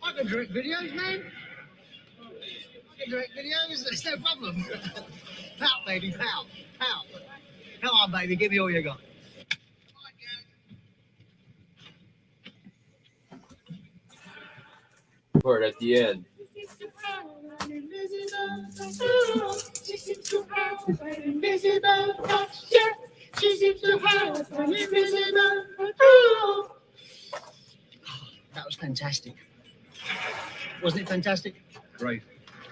I can direct videos, man. I can direct videos. It's no problem. Pout, baby, pout, pout. Come on, baby, give me all you got. Part at the end. That was fantastic. Wasn't it fantastic? Great.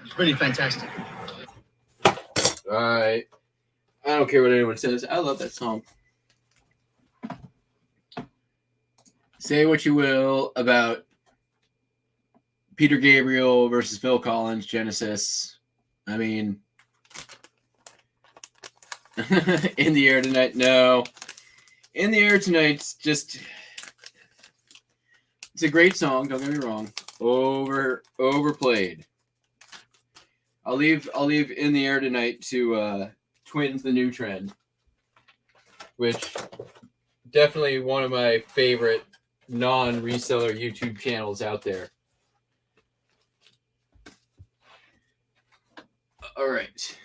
It's really fantastic. All right. I don't care what anyone says. I love that song. Say what you will about Peter Gabriel versus Phil Collins, Genesis. I mean, In the Air Tonight. No. In the Air Tonight's just... It's a great song, don't get me wrong. Overplayed. I'll leave In the Air Tonight to Twins the New Trend, which definitely one of my favorite non-reseller YouTube channels out there. All right.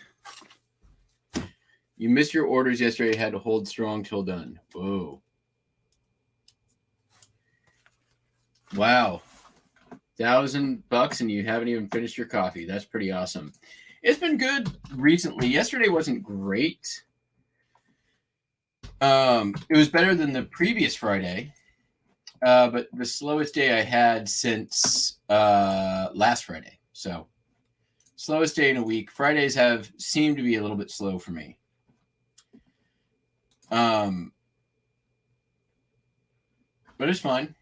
You missed your orders yesterday. Had to hold strong till done. Whoa. Wow. $1,000 and you haven't even finished your coffee. That's pretty awesome. It's been good recently. Yesterday wasn't great. It was better than the previous Friday. But the slowest day I had since last Friday. So slowest day in a week. Fridays have seemed to be a little bit slow for me. But it's fine.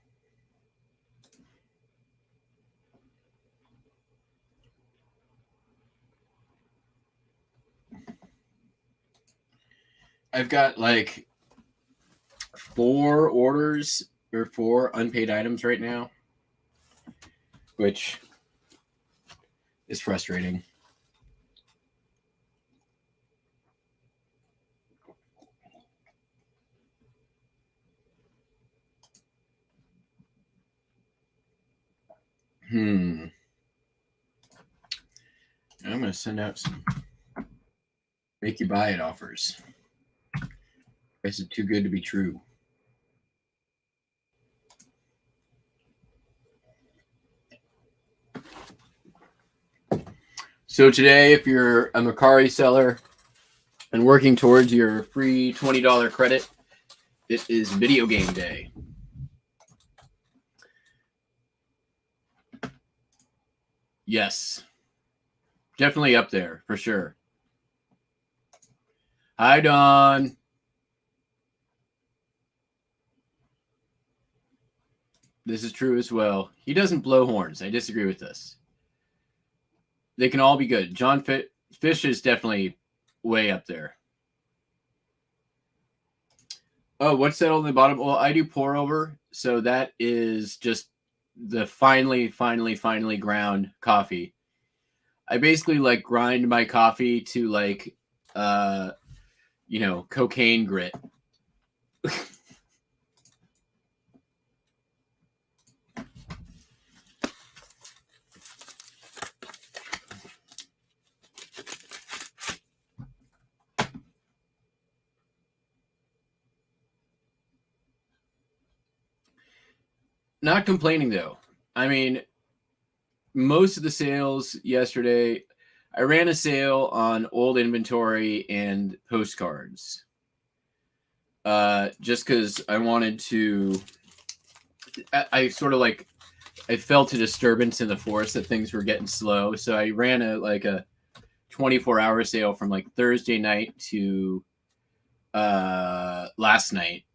I've got like 4 orders or 4 unpaid items right now, which is frustrating. I'm going to send out some make you buy it offers. This is too good to be true. So today, if you're a Macari seller and working towards your free $20 credit, it is video game day. Yes. Definitely up there, for sure. Hi, Don. This is true as well. He doesn't blow horns. I disagree with this. They can all be good. John Fish is definitely way up there. Oh, what's that on the bottom? Well, I do pour over. So that is just the finely ground coffee. I basically like grind my coffee to like, cocaine grit. Not complaining though. I mean, most of the sales yesterday, I ran a sale on old inventory and postcards. Just because I wanted to, I sort of like, I felt a disturbance in the force that things were getting slow. So I ran a 24-hour sale from like Thursday night to last night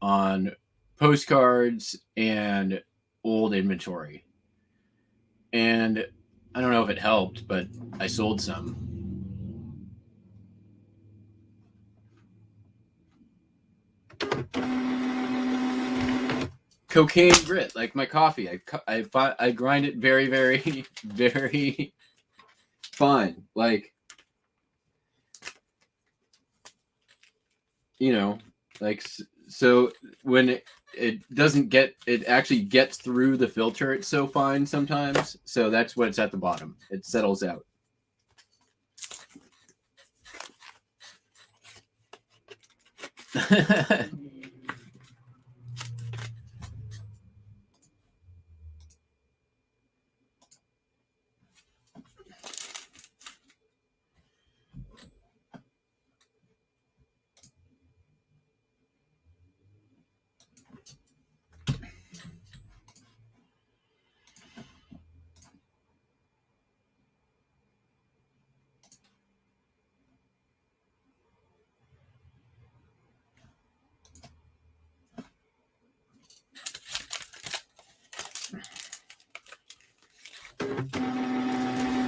on postcards and old inventory. And I don't know if it helped, but I sold some. Cocaine grit, like my coffee. I grind it very, very, very fine. Like, like So when it doesn't get, it actually gets through the filter. It's so fine sometimes. So that's what's at the bottom. It settles out.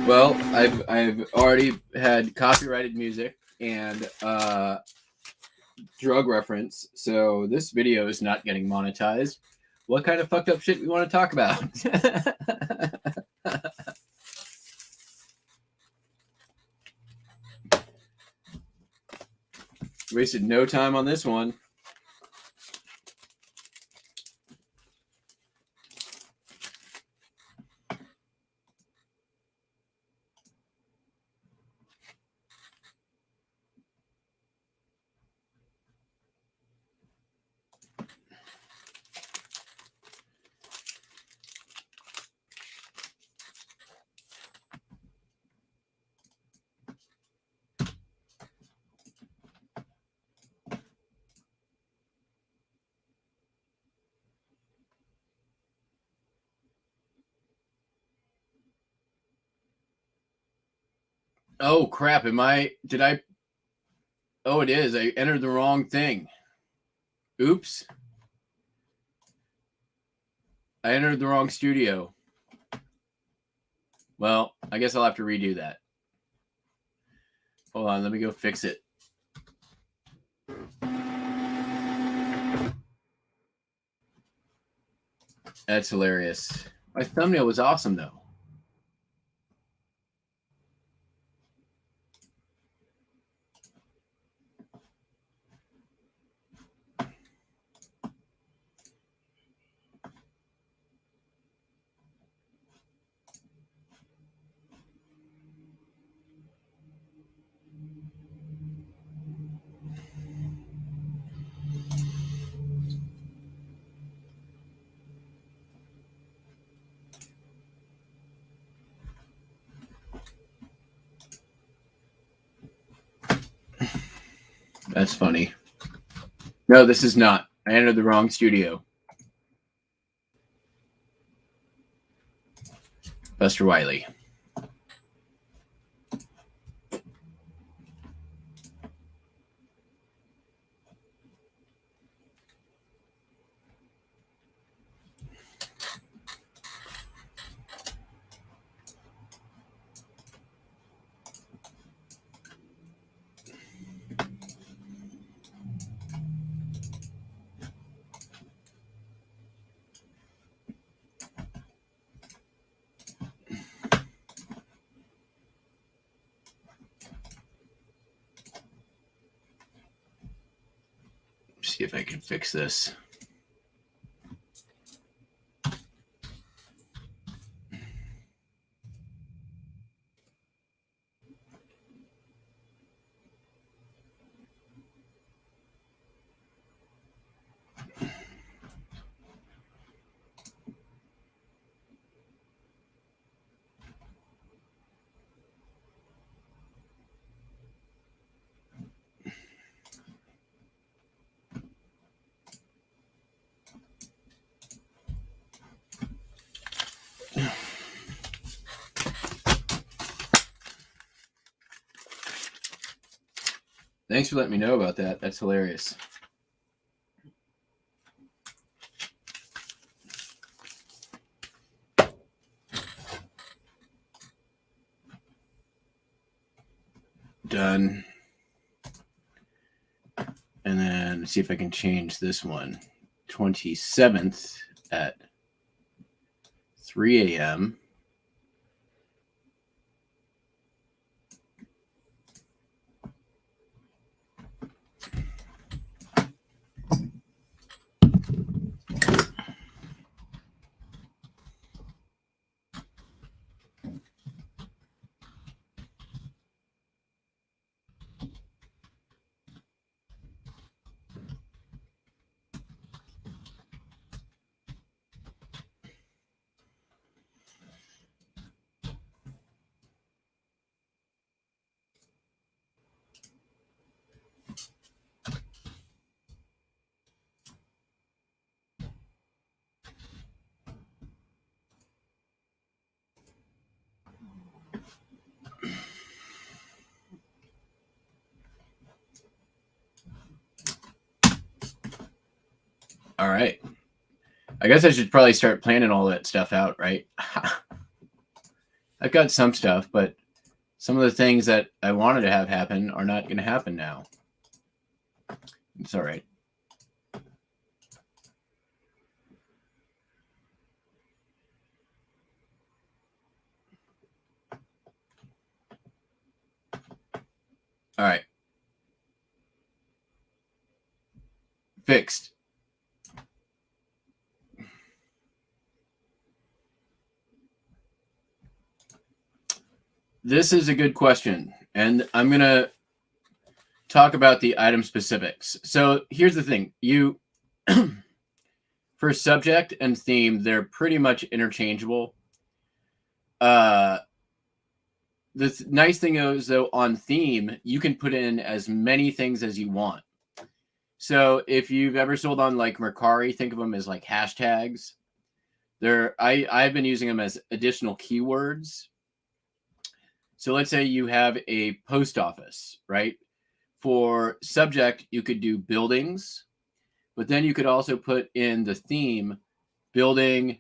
Well, I've already had copyrighted music and drug reference, so this video is not getting monetized. What kind of fucked up shit we want to talk about? Wasted no time on this one. Oh crap, did I? Oh, it is. I entered the wrong thing. Oops. I entered the wrong studio. Well, I guess I'll have to redo that. Hold on, let me go fix it. That's hilarious. My thumbnail was awesome, though. That's funny. No, this is not. I entered the wrong studio. Buster Wiley. See if I can fix this. Thanks for letting me know about that. That's hilarious. Done. And then see if I can change this one. 27th at 3 a.m. right. I guess I should probably start planning all that stuff out, right? I've got some stuff, but some of the things that I wanted to have happen are not going to happen now. It's all right. All right. Fixed. This is a good question, and I'm going to talk about the item specifics. So here's the thing. You, for subject and theme, they're pretty much interchangeable. The nice thing is, though, on theme, you can put in as many things as you want. So if you've ever sold on like Mercari, think of them as like hashtags. I've been using them as additional keywords. So let's say you have a post office, right? For subject, you could do buildings, but then you could also put in the theme building,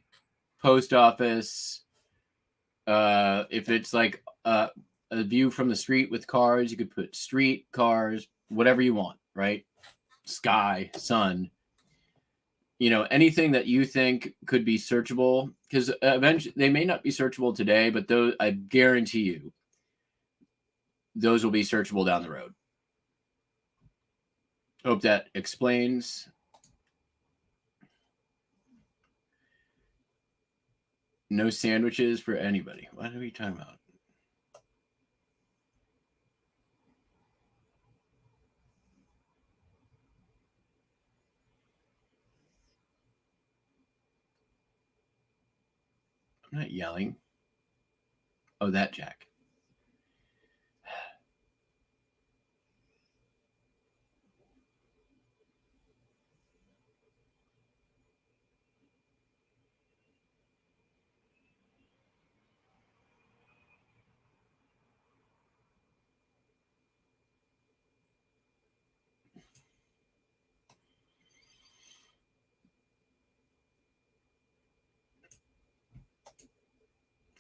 post office. If it's like a view from the street with cars, you could put street, cars, whatever you want, right? Sky, sun, anything that you think could be searchable, because eventually they may not be searchable today, but those, I guarantee you, those will be searchable down the road. Hope that explains. No sandwiches for anybody. What are we talking about? I'm not yelling. Oh, that Jack.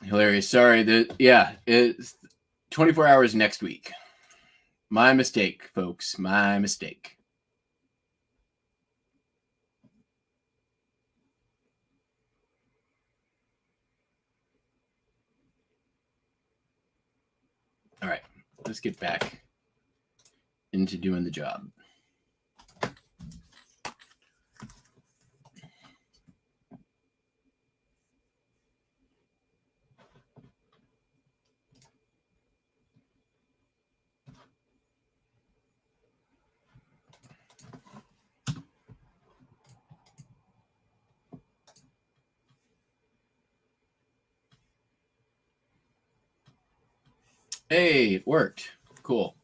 Hilarious. Sorry. It's 24 hours next week. My mistake, folks. My mistake. All right. Let's get back into doing the job. Hey, it worked. Cool.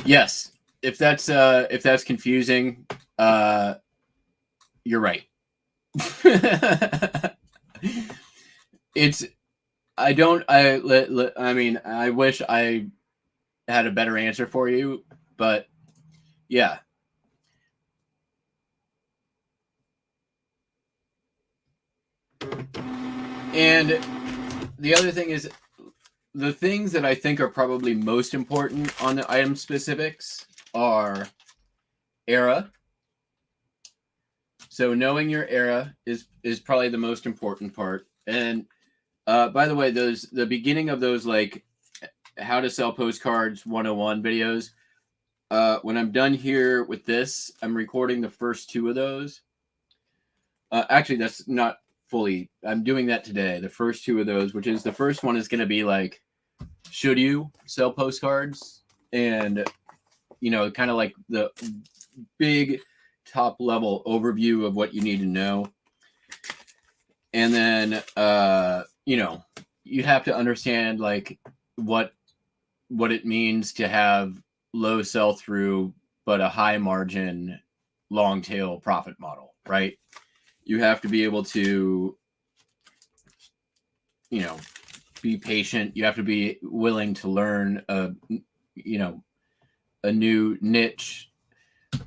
Yes. If that's confusing, you're right. I mean, I wish I had a better answer for you, but yeah. And the other thing is, the things that I think are probably most important on the item specifics are era. So knowing your era is probably the most important part. And by the way, the beginning of those, like, how to sell postcards 101 videos, when I'm done here with this, I'm recording the first 2 of those. Actually, that's not fully. I'm doing that today. The first 2 of those, which is the first one is going to be like, should you sell postcards? And, kind of like the big top level overview of what you need to know. And then, you have to understand like what it means to have low sell through, but a high margin, long tail profit model, right? You have to be able to, be patient. You have to be willing to learn a new niche.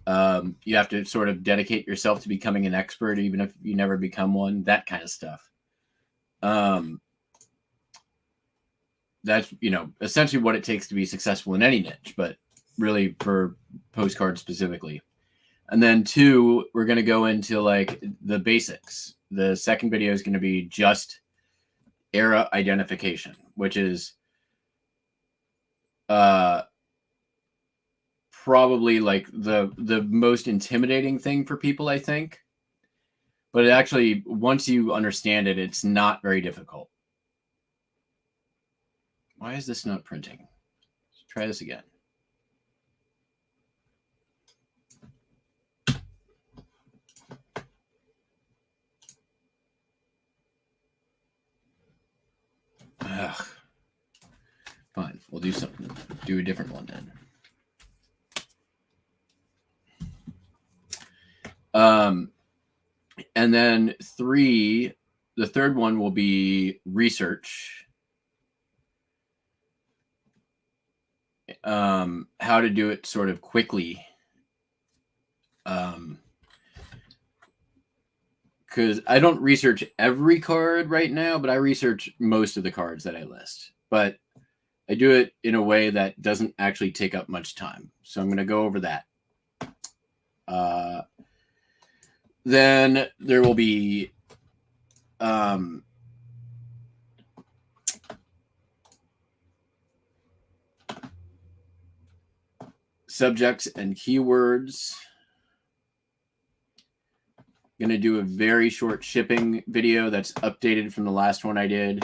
You have to sort of dedicate yourself to becoming an expert, even if you never become one, that kind of stuff. That's, essentially what it takes to be successful in any niche, but really for postcards specifically. And then 2, we're going to go into like the basics. The second video is going to be just era identification, which is probably like the most intimidating thing for people, I think. But it actually, once you understand it, it's not very difficult. Why is this not printing? Let's try this again. Ugh. Fine, we'll do something. Do a different one then. And then 3, the third one will be research. How to do it sort of quickly. Because I don't research every card right now, but I research most of the cards that I list. But I do it in a way that doesn't actually take up much time. So I'm going to go over that. Then there will be subjects and keywords. I'm going to do a very short shipping video that's updated from the last one I did.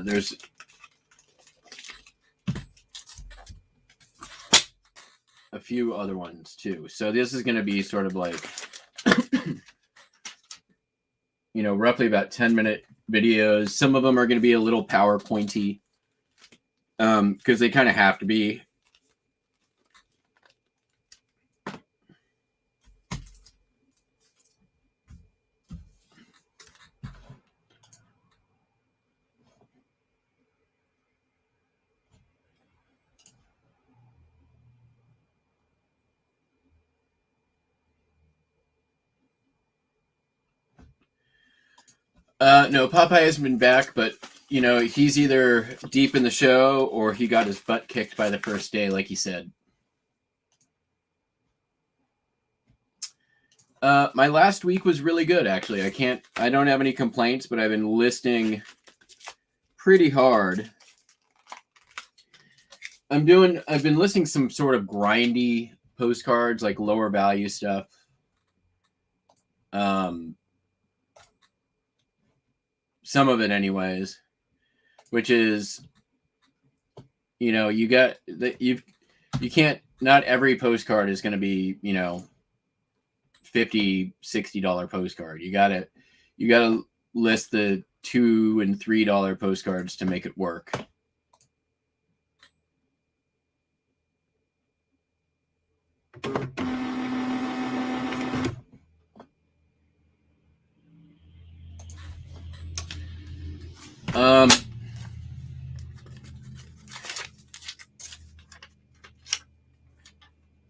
There's a few other ones too. So this is going to be sort of like, roughly about 10-minute videos. Some of them are going to be a little PowerPointy, because they kind of have to be. No, Popeye hasn't been back, but he's either deep in the show or he got his butt kicked by the first day, like he said. My last week was really good, actually. I don't have any complaints, but I've been listing pretty hard. I've been listing some sort of grindy postcards, like lower value stuff. Some of it anyways, which is, you got that you can't, not every postcard is going to be, $50-$60 postcard. You gotta list the $2 and $3 postcards to make it work.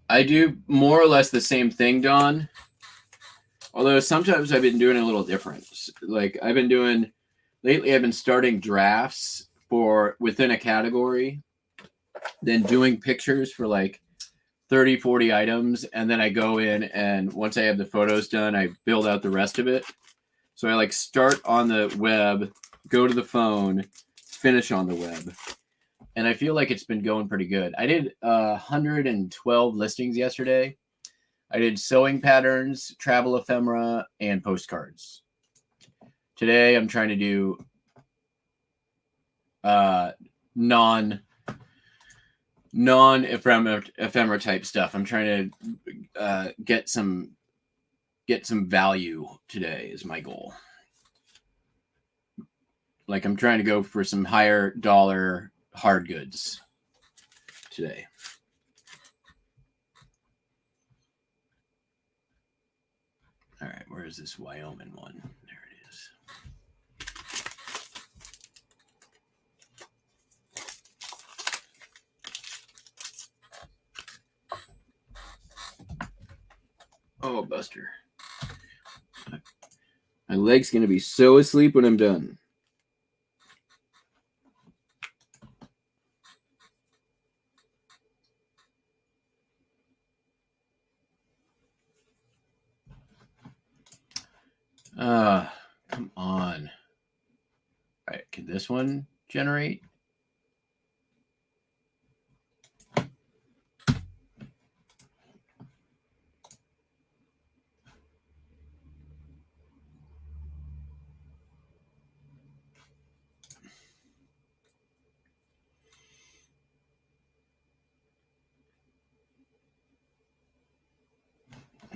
I do more or less the same thing, Don. Although sometimes I've been doing a little different. Like lately I've been starting drafts for within a category, then doing pictures for like 30, 40 items. And then I go in and once I have the photos done, I build out the rest of it. So I like start on the web, go to the phone, finish on the web. And I feel like it's been going pretty good. I did 112 listings yesterday. I did sewing patterns, travel ephemera, and postcards. Today I'm trying to do non-ephemera type stuff. I'm trying to get some value today is my goal. Like I'm trying to go for some higher dollar hard goods today. All right, where is this Wyoming one? There it is. Oh, Buster. My leg's going to be so asleep when I'm done. Come on. All right, can this one generate?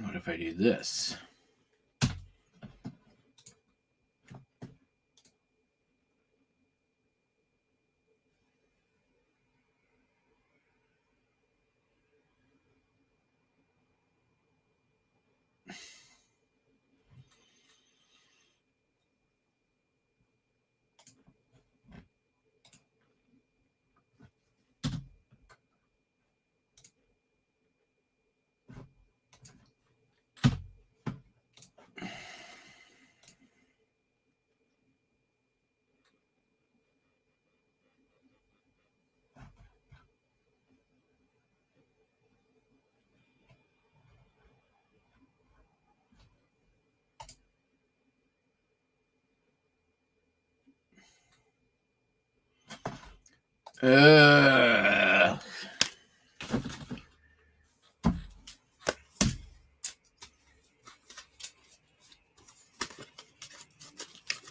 What if I do this? All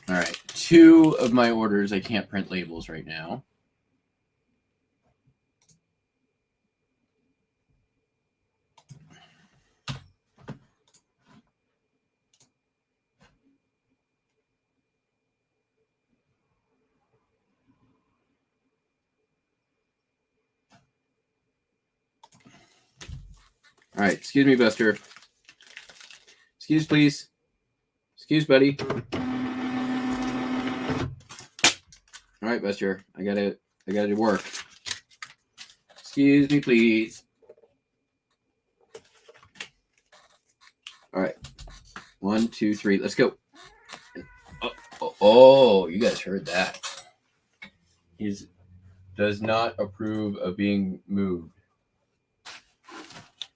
right, 2 of my orders, I can't print labels right now. All right, excuse me, Buster. Excuse, please. Excuse, buddy. All right, Buster, I gotta work. Excuse me, please. All right, 1, 2, 3, let's go. Oh, you guys heard that. He does not approve of being moved.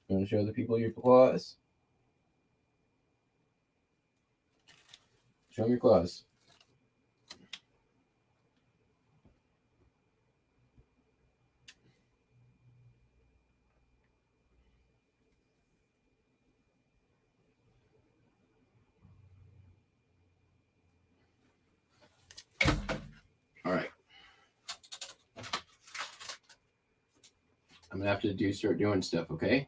You want to show the people your claws? Show them your claws. All right. I'm gonna have to start doing stuff, okay?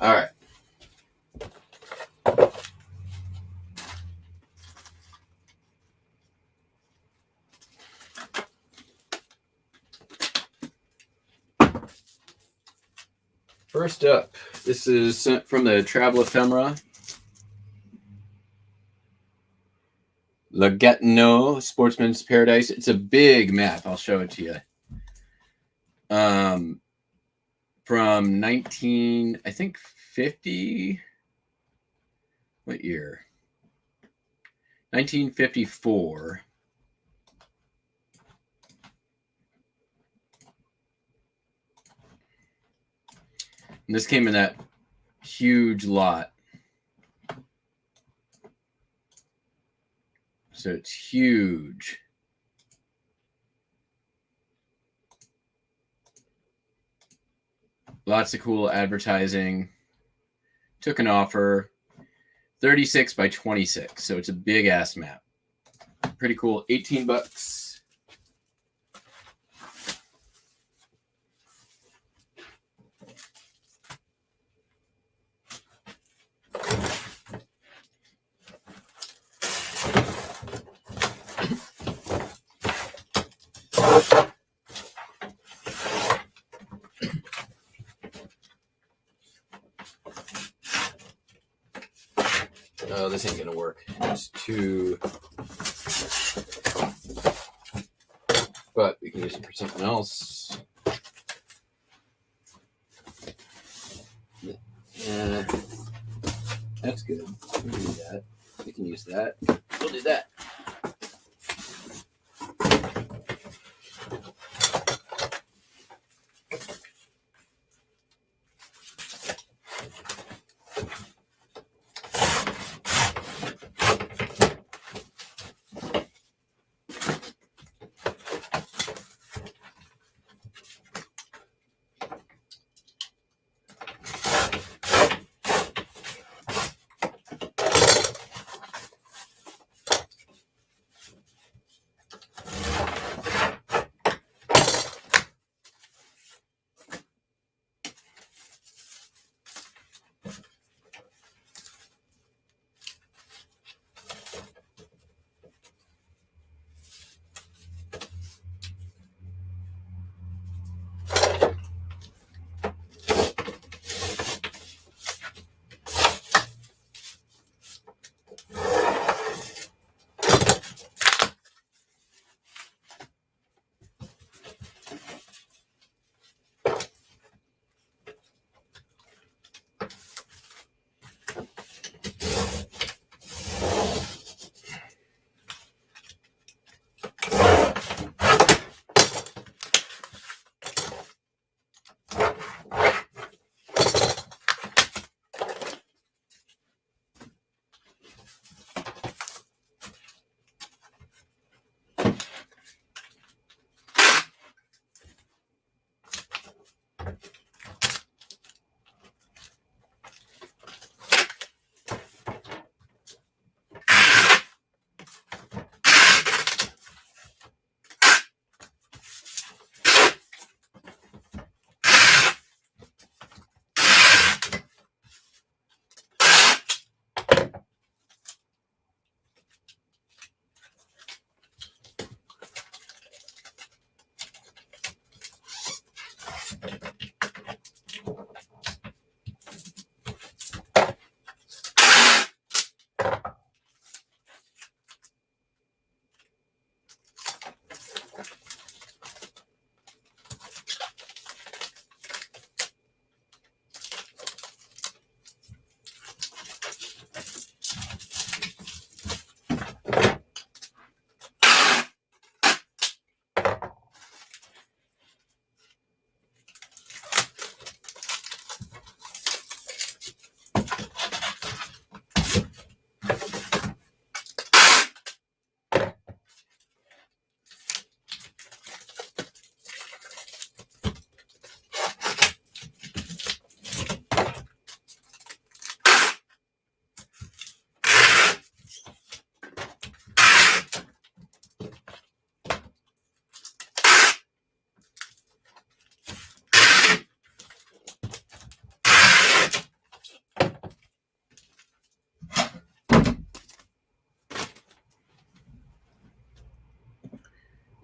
All right. First up, this is from the Travel Ephemera. La Gatineau, Sportsman's Paradise. It's a big map. I'll show it to you. From 50. What year? 1954. And this came in that huge lot. So it's huge. Lots of cool advertising. Took an offer. 36 by 26. So it's a big ass map. Pretty cool. $18. Oh, this ain't gonna work. It's too. But we can use it for something else. Yeah, that's good. We can do that. We can use that. We'll do that.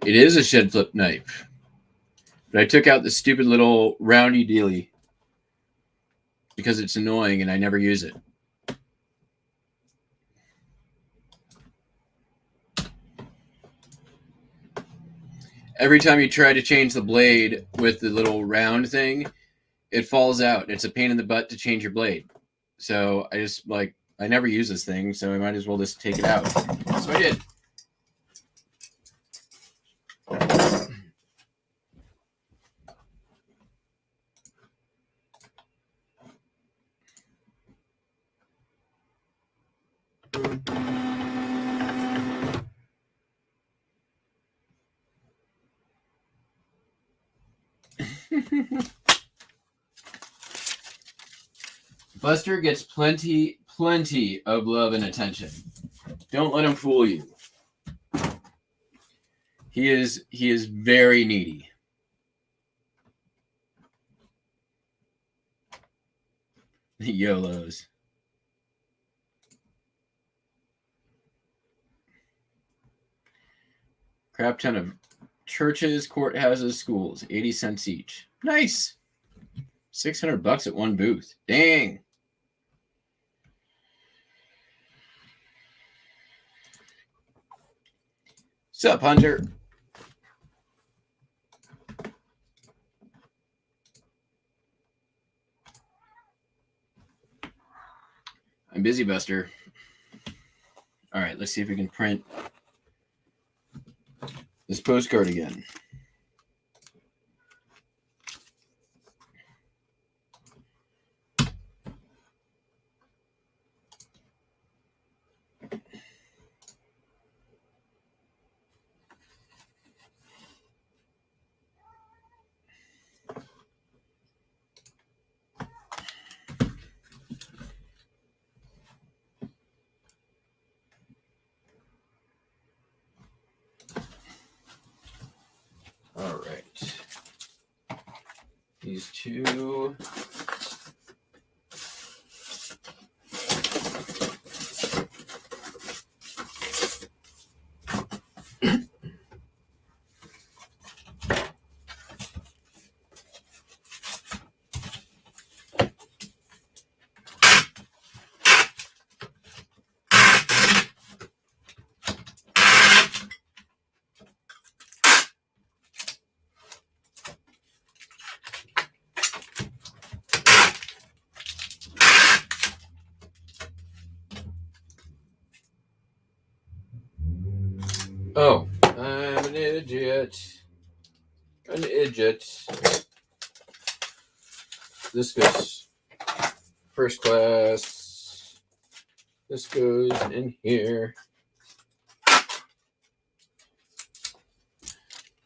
It is a shed flip knife. But I took out the stupid little roundy dealy because it's annoying and I never use it. Every time you try to change the blade with the little round thing, it falls out. It's a pain in the butt to change your blade. So I just I never use this thing, so I might as well just take it out. So I did. Buster gets plenty of love and attention. Don't let him fool you. He is very needy. YOLOs. Crap ton of churches, courthouses, schools, 80 cents each. Nice. $600 at one booth. Dang. Sup, Hunter? I'm busy, Buster. All right, let's see if we can print this postcard again. All right. These two. Oh, I'm an idiot. An idiot. This goes first class. This goes in here.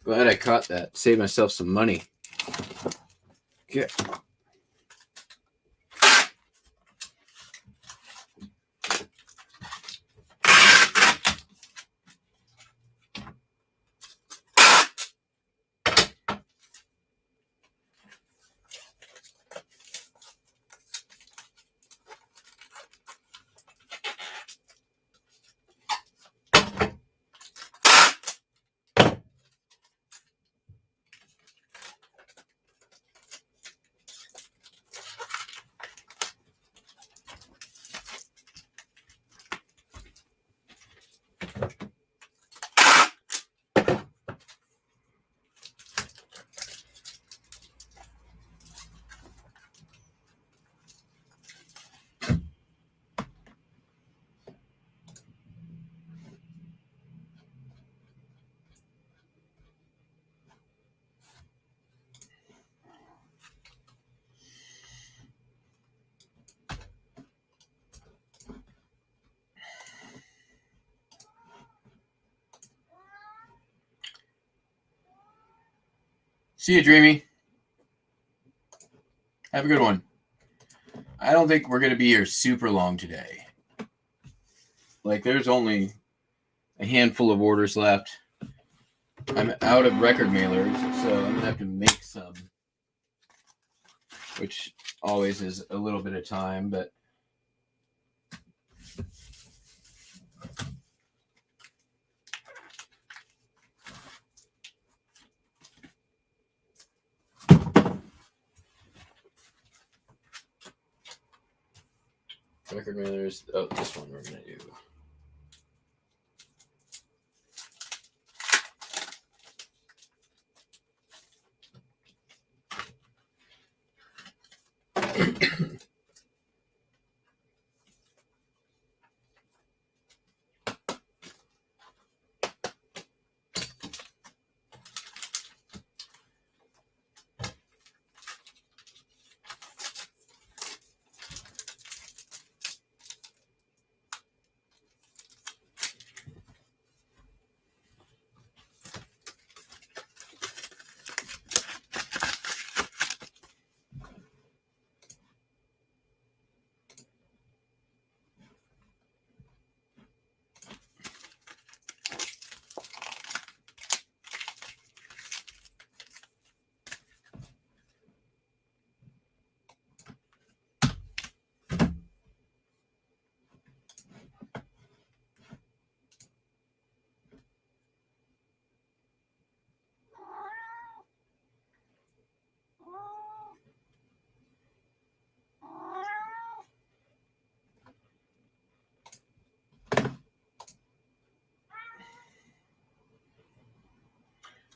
Glad I caught that. Saved myself some money. Okay. See you, Dreamy. Have a good one. I don't think we're going to be here super long today. There's only a handful of orders left. I'm out of record mailers, so I'm going to have to make some, which always is a little bit of time, but record mailers. Oh, this one we're gonna do.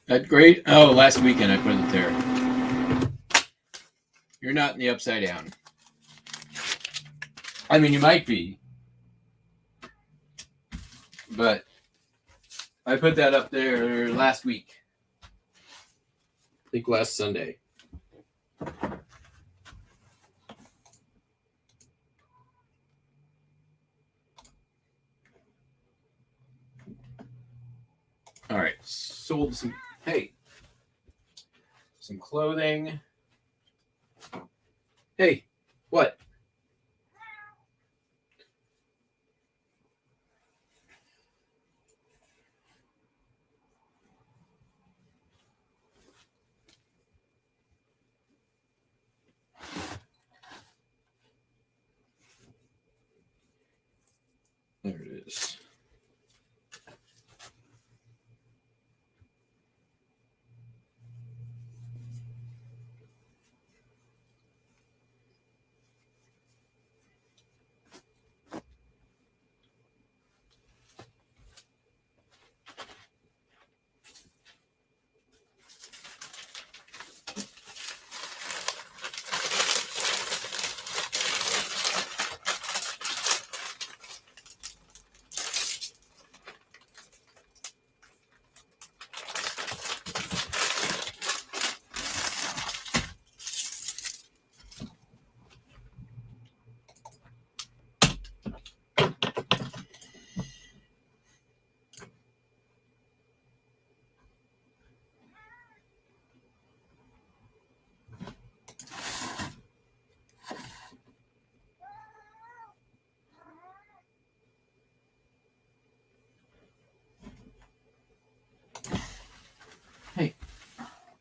That great. Oh, last weekend I put it there. You're not in the upside down. I mean, you might be, but I put that up there last week. I think last Sunday. All right, sold some. Hey, some clothing. Hey, what? There it is.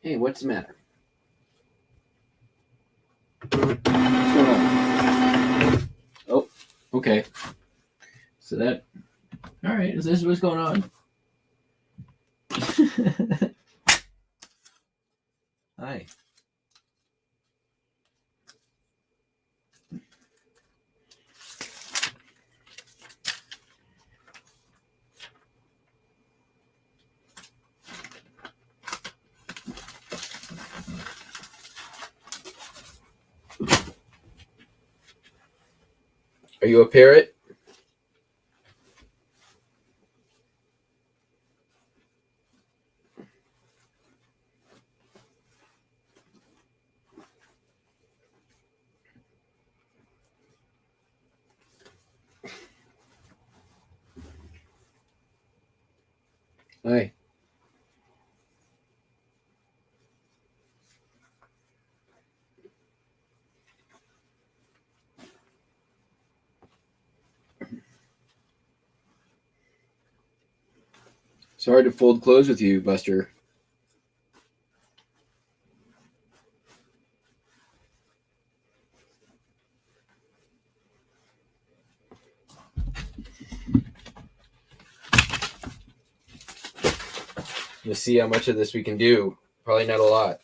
Hey, what's the matter? What's going on? Oh, okay. So that. All right. Is this what's going on? Hi. Are you a parrot? Hi. It's hard to fold clothes with you, Buster. Let's see how much of this we can do. Probably not a lot.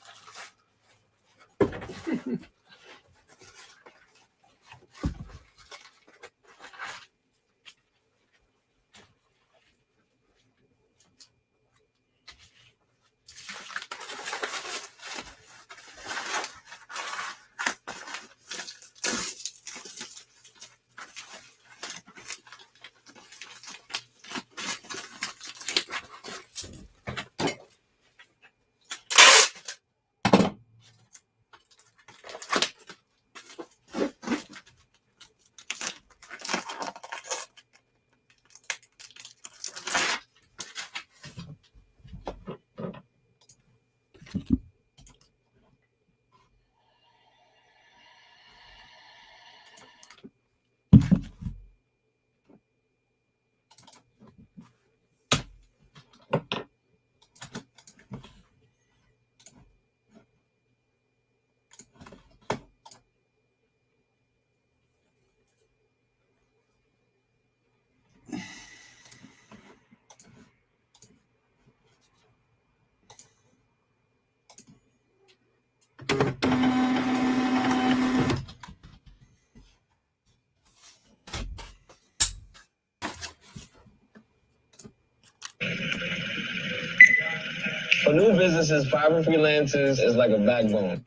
For new businesses, fiber freelancers is like a backbone.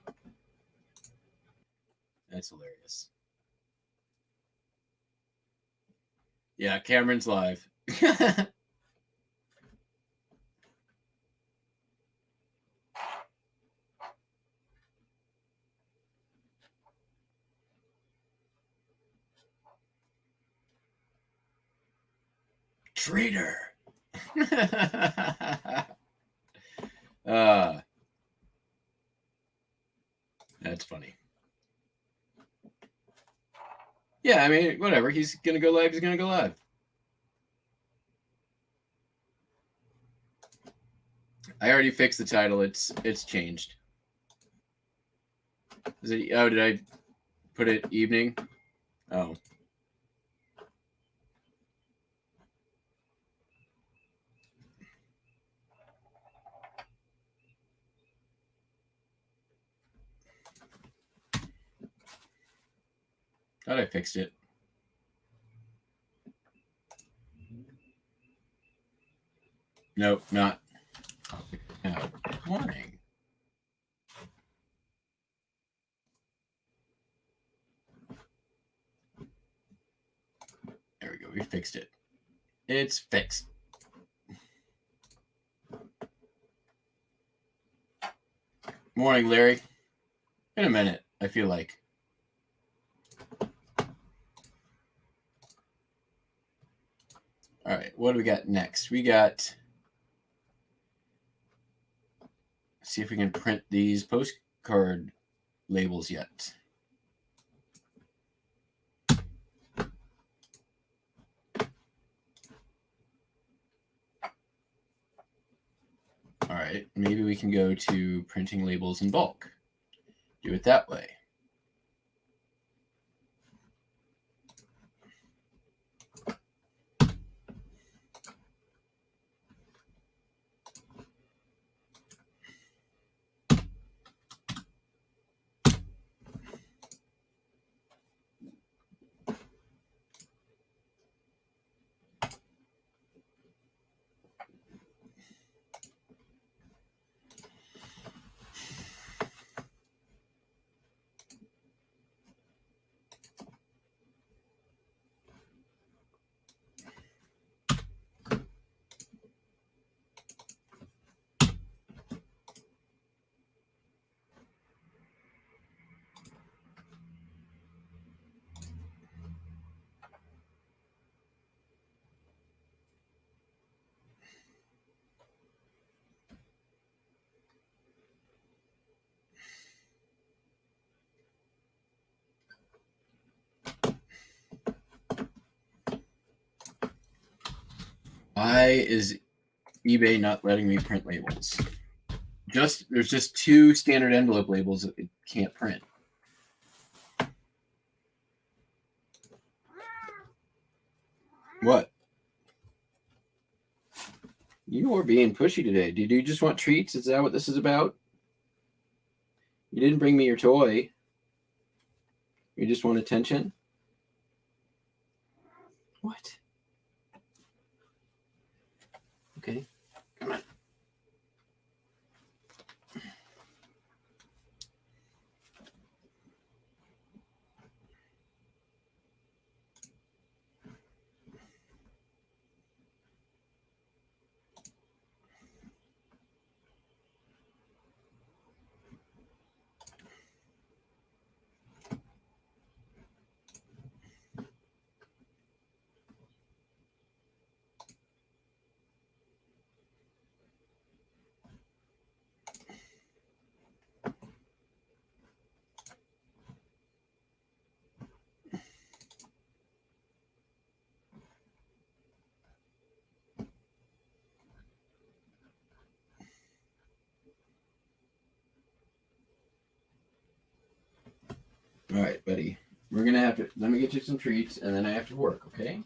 That's hilarious. Yeah, Cameron's live. Traitor. That's funny. Yeah, I mean, whatever. He's gonna go live. He's gonna go live. I already fixed the title. It's changed. Is it? Oh, did I put it evening? Oh. Thought I fixed it. Nope, not. No. Morning. There we go. We fixed it. It's fixed. Morning, Larry. In a minute, I feel like. All right, what do we got next? We got. See if we can print these postcard labels yet. All right, maybe we can go to printing labels in bulk. Do it that way. Why is eBay not letting me print labels? There's just 2 standard envelope labels that it can't print. What? You are being pushy today. Did you just want treats? Is that what this is about? You didn't bring me your toy. You just want attention? What? Okay. Come on. All right, buddy. We're going to have to, let me get you some treats, and then I have to work, okay?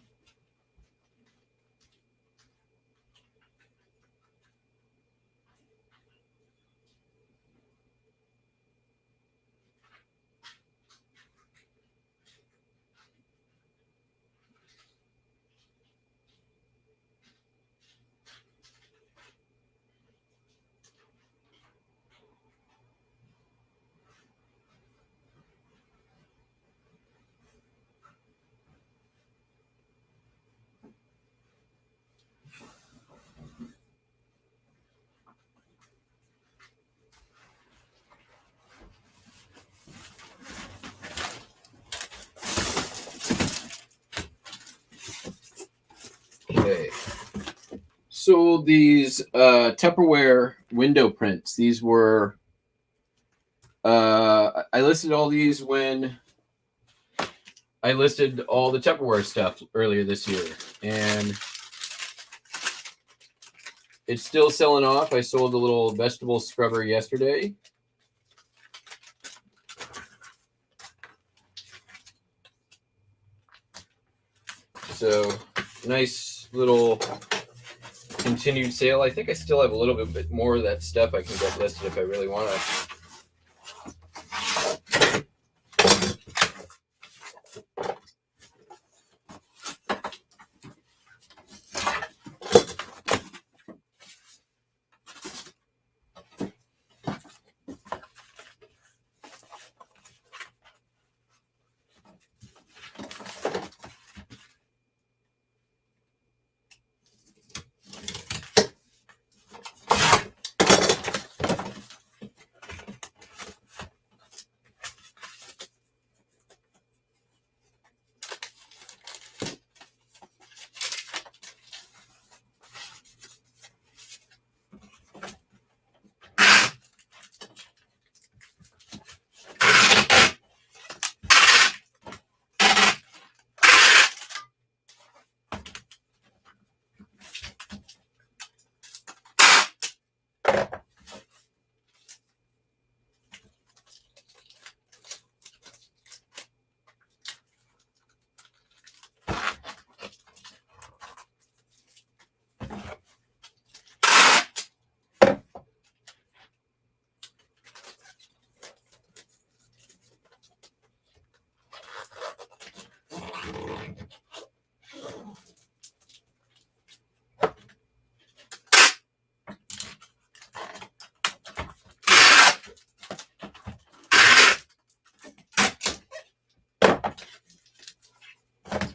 sold these Tupperware window prints. These were I listed all these when I listed all the Tupperware stuff earlier this year, and it's still selling off. I sold the little vegetable scrubber yesterday. So nice little continued sale. I think I still have a little bit more of that stuff I can get listed if I really want to.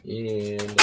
And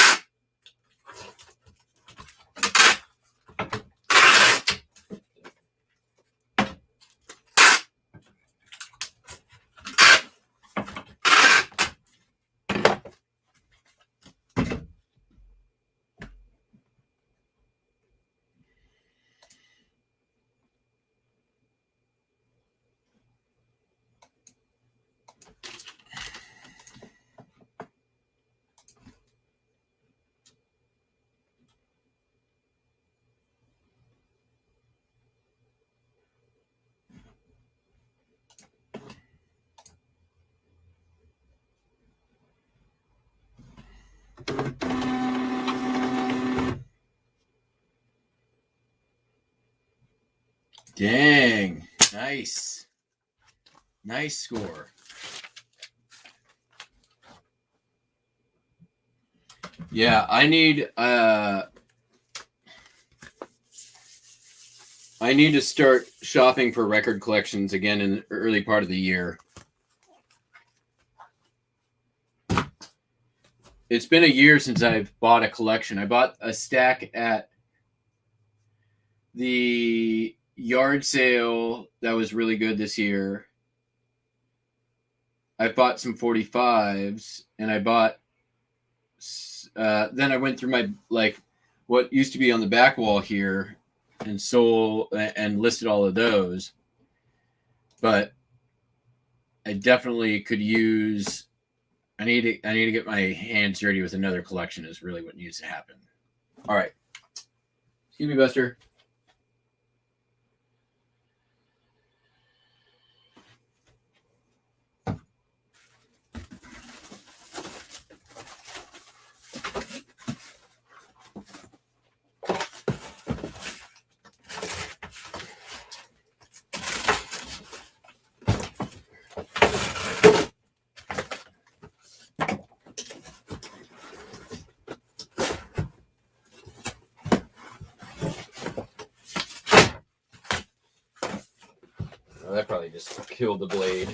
dang, nice score. Yeah, I need to start shopping for record collections again in the early part of the year. It's been a year since I've bought a collection. I bought a stack at the yard sale that was really good this year. I bought some 45s, and I bought then I went through my what used to be on the back wall here and sold and listed all of those. But I definitely could use I need to get my hands dirty with another collection is really what needs to happen. All right. Excuse me, Buster. That probably just killed the blade.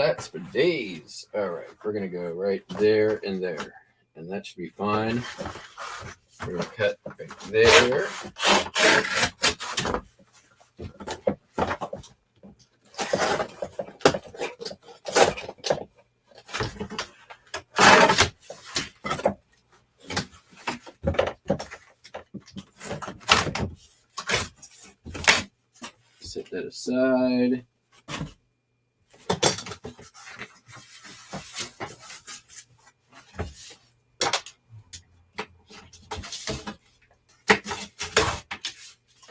flats for days. All right, we're gonna go right there and there, and that should be fine. We're gonna cut right there. Set that aside.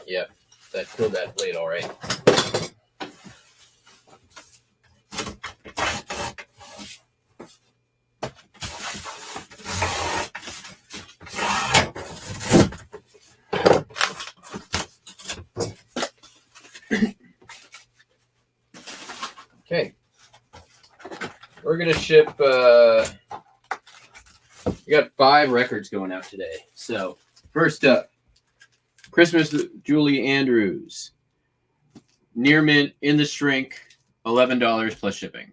Yep, that filled that plate all right. Okay, we're gonna ship. We got 5 records going out today. So first up, Christmas Julie Andrews, Near Mint in the Shrink, $11 plus shipping.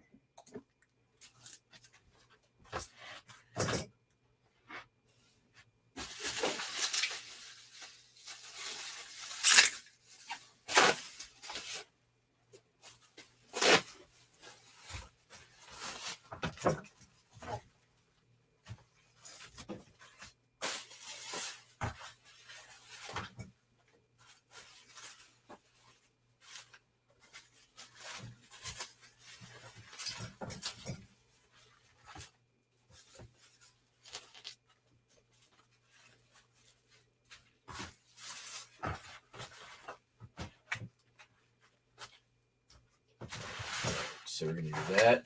So we're gonna do that.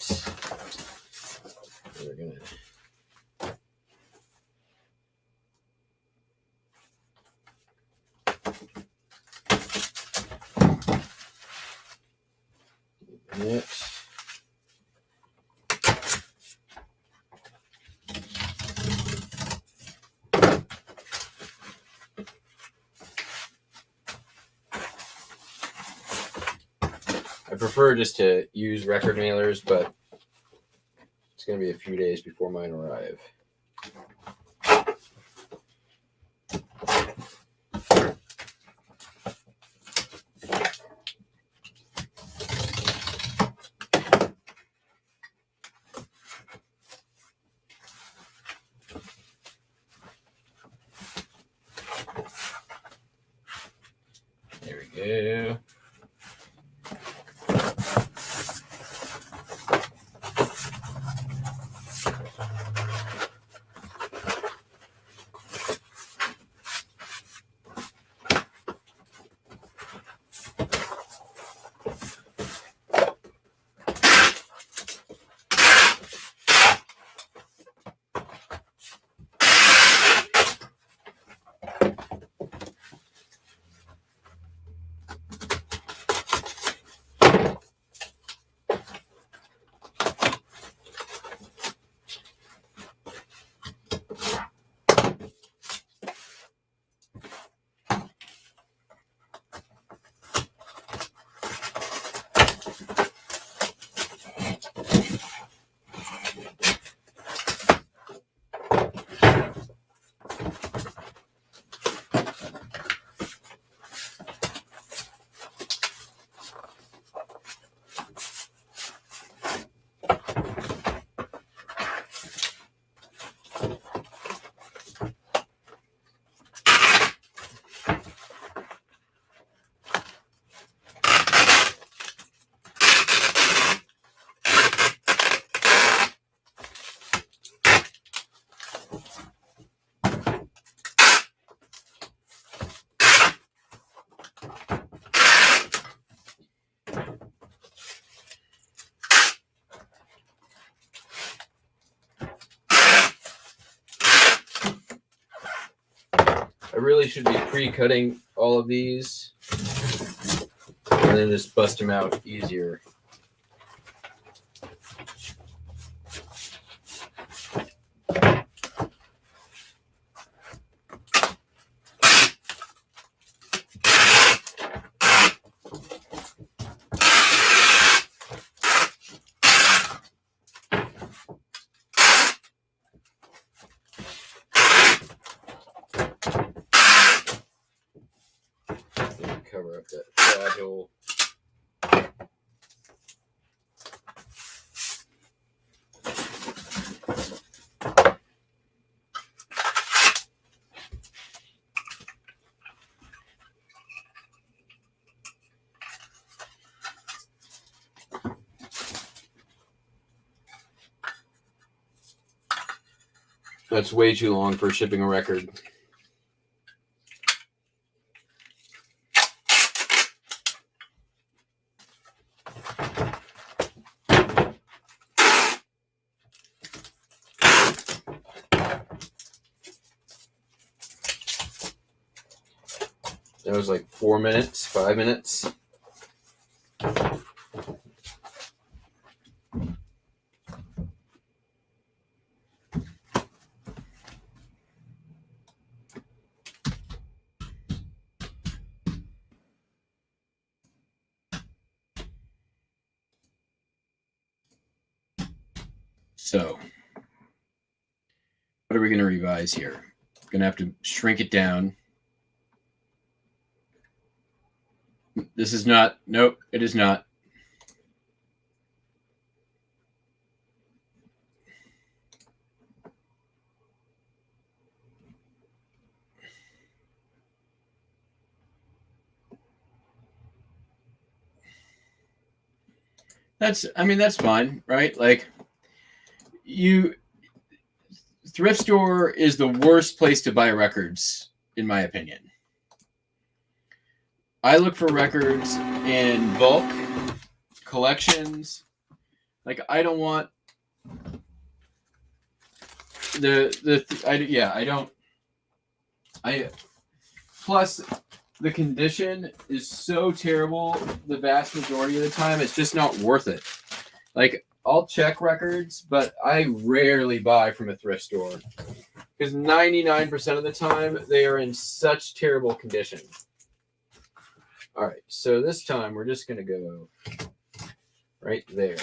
We're gonna it. I prefer just to use record mailers, but it's going to be a few days before mine arrive. There we go. I really should be pre-cutting all of these and then just bust them out easier. up that fragile. That's way too long for shipping a record. That was like 4 minutes, 5 minutes. So, what are we going to revise here? Going to have to shrink it down. This is not, nope, it is not. That's fine, right? Like, thrift store is the worst place to buy records, in my opinion. I look for records in bulk, collections. Like, I don't want plus the condition is so terrible the vast majority of the time, it's just not worth it. Like, I'll check records, but I rarely buy from a thrift store because 99% of the time they are in such terrible condition. All right, so this time we're just going to go right there,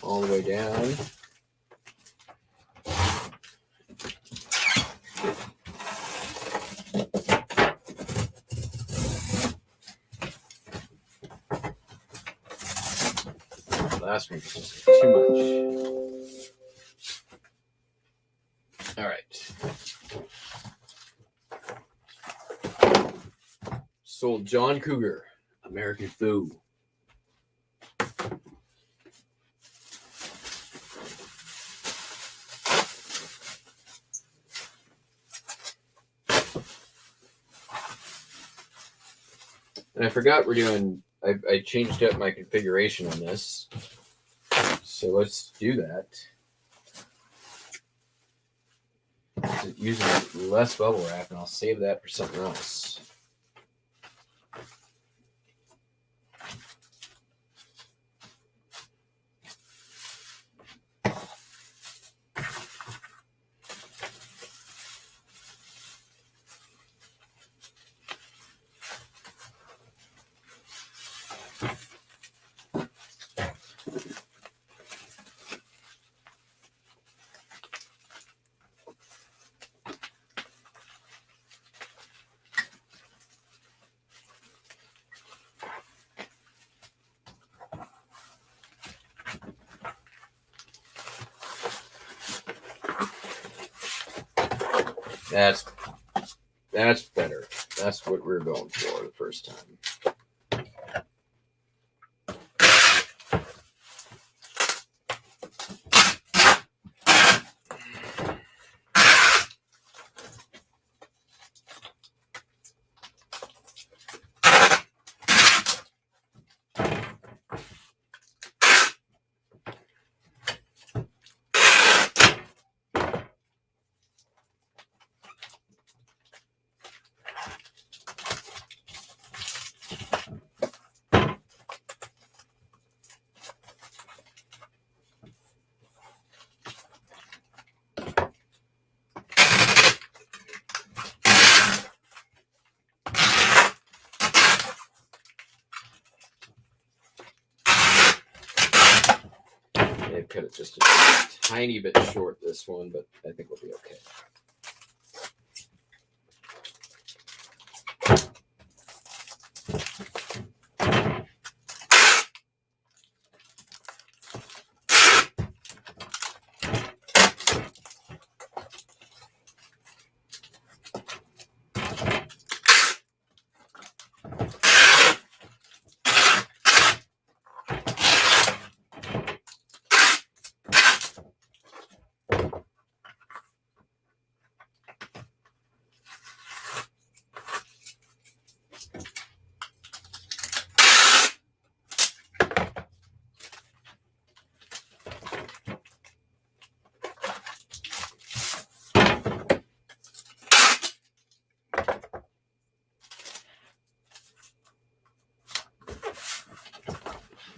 all the way down. Last one was just too much. All right. Sold John Cougar, American Foo. And I forgot we're doing, I changed up my configuration on this. So let's do that. Using less bubble wrap, and I'll save that for something else. That's better. That's what we're going for the first time. They've cut it just a tiny bit short, this one, but I think we'll be okay.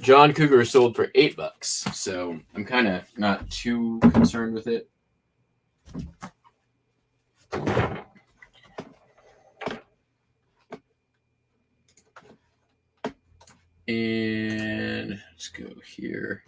John Cougar sold for $8, so I'm kind of not too concerned with it. And let's go here.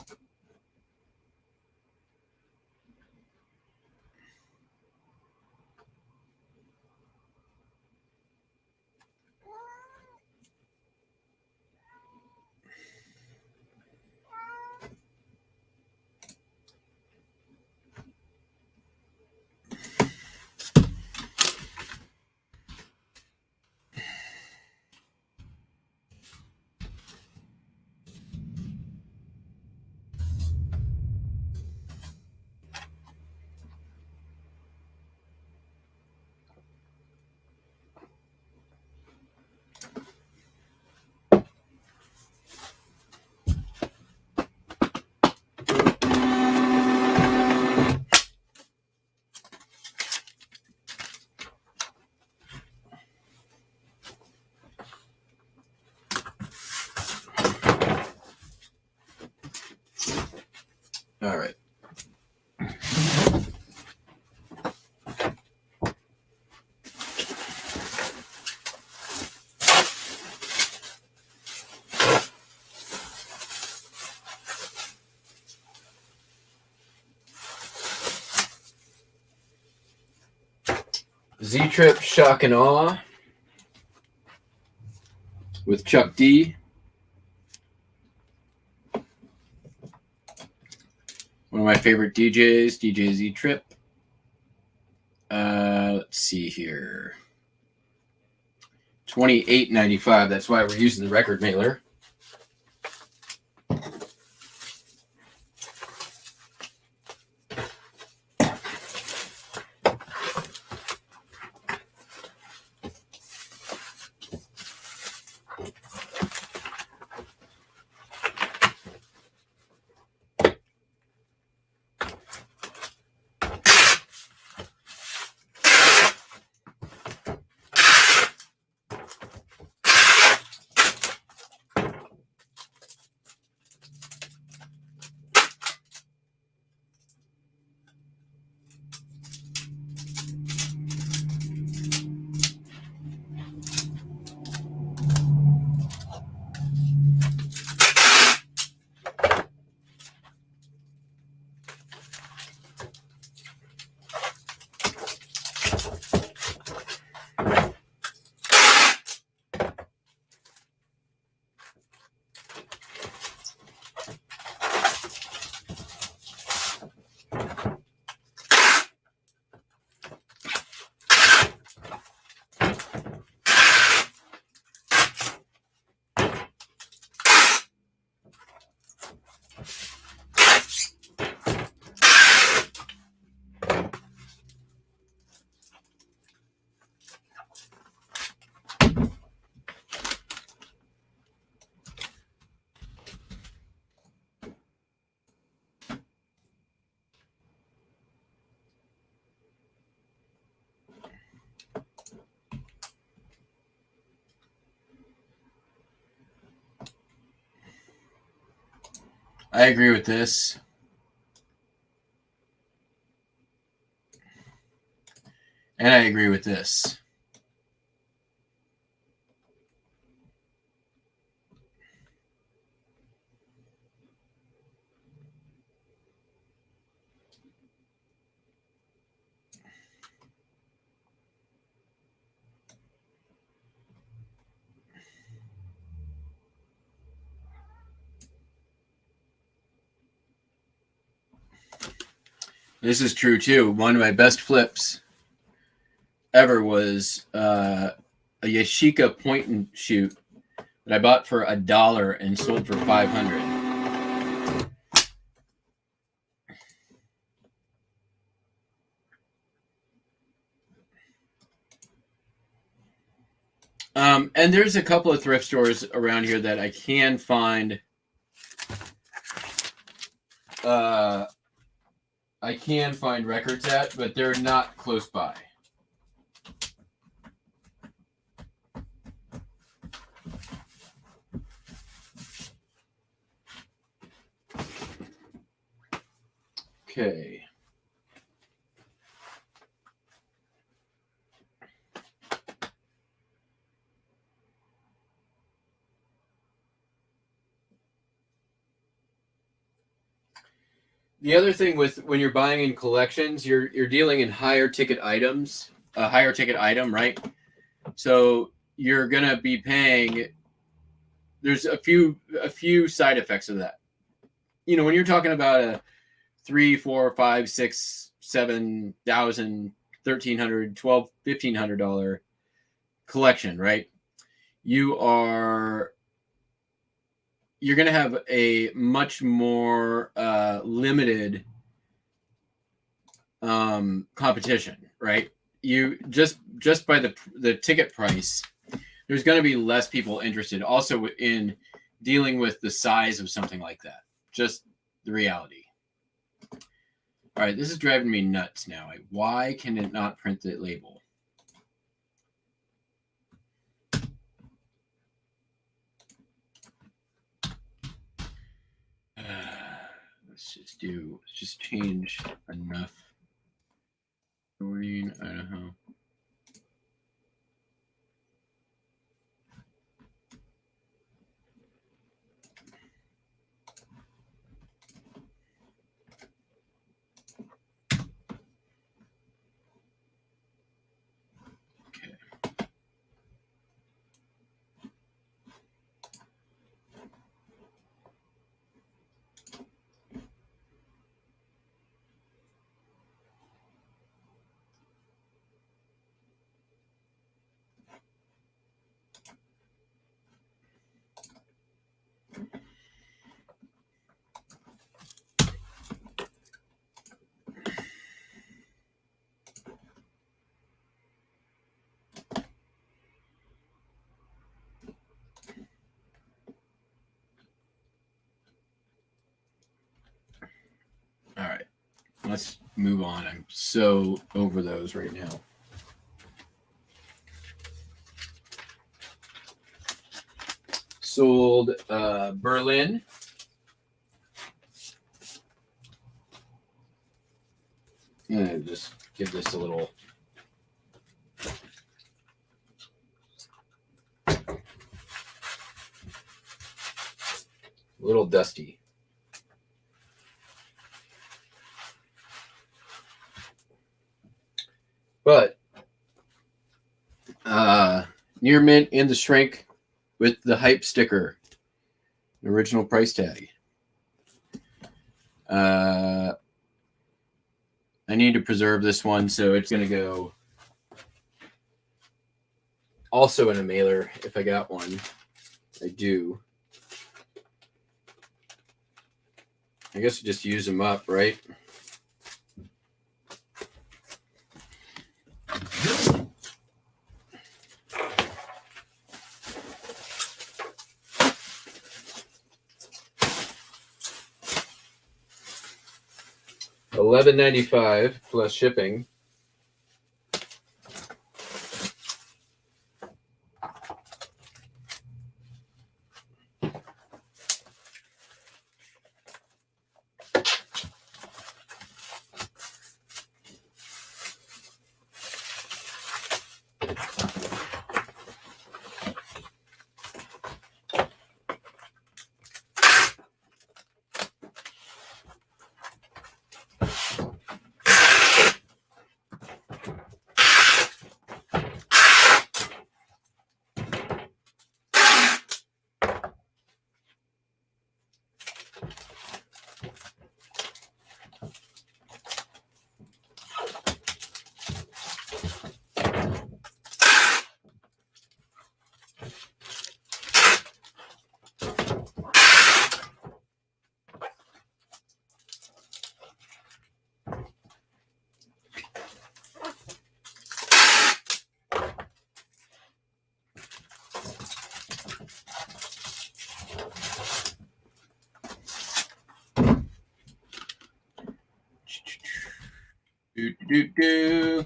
All right. Z-Trip Shock and Awe with Chuck D. One of my favorite DJs, DJ Z-Trip. Let's see here. $28.95. That's why we're using the record mailer. I agree with this. And I agree with this. This is true too. One of my best flips ever was a Yashica point and shoot that I bought for $1 and sold for $500. And there's a couple of thrift stores around here that I can find. I can find records at, but they're not close by. Okay. The other thing with when you're buying in collections, you're dealing in higher ticket items, a higher ticket item, right? So you're gonna be paying. There's a few side effects of that. You know, when you're talking about a 3, 4, 5, 6, 7,000, $1,300, $1,200, $1,500 collection, right? You're going to have a much more limited competition, right? You just by the ticket price, there's going to be less people interested. Also, in dealing with the size of something like that, just the reality. All right, this is driving me nuts now. Why can it not print the label? Let's just change enough. Green, Idaho. All right, let's move on. I'm so over those right now. Sold Berlin. I'm gonna just give this a little dusty. But near mint in the shrink with the hype sticker, the original price tag. I need to preserve this one, so it's going to go also in a mailer if I got one. I do. I guess just use them up, right? $11.95 plus shipping. Do.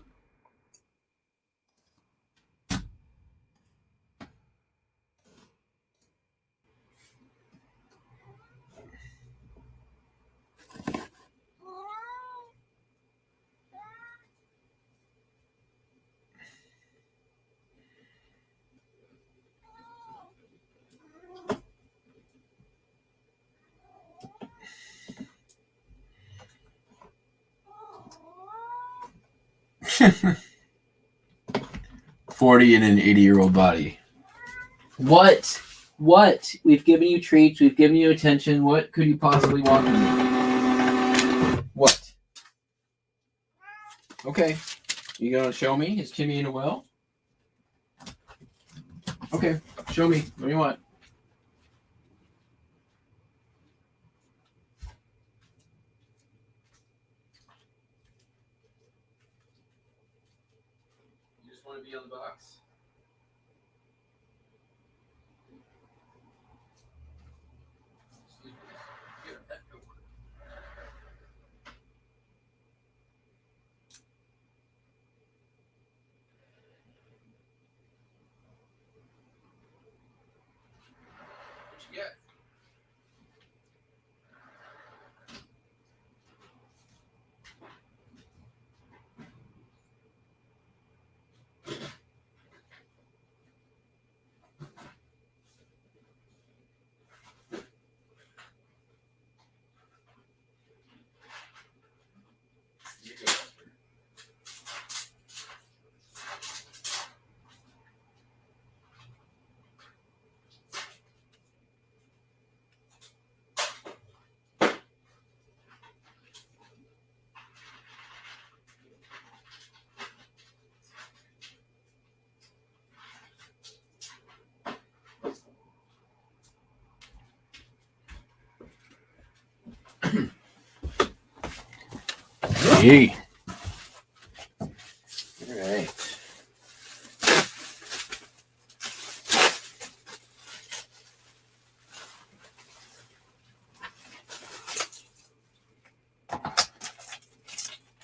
40 in an 80-year-old body. What? What? We've given you treats. We've given you attention. What could you possibly want from me? What? Okay. You gonna show me? Is Timmy in a well? Okay. Show me. What do you want? You just want to be on the box? Yeah. Hey. All right.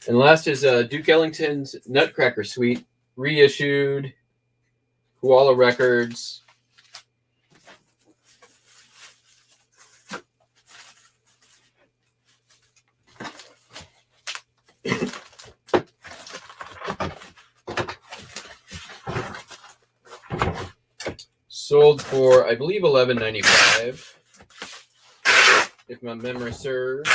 And last is Duke Ellington's Nutcracker Suite, reissued, Koala Records. Sold for, I believe, $11.95, if my memory serves.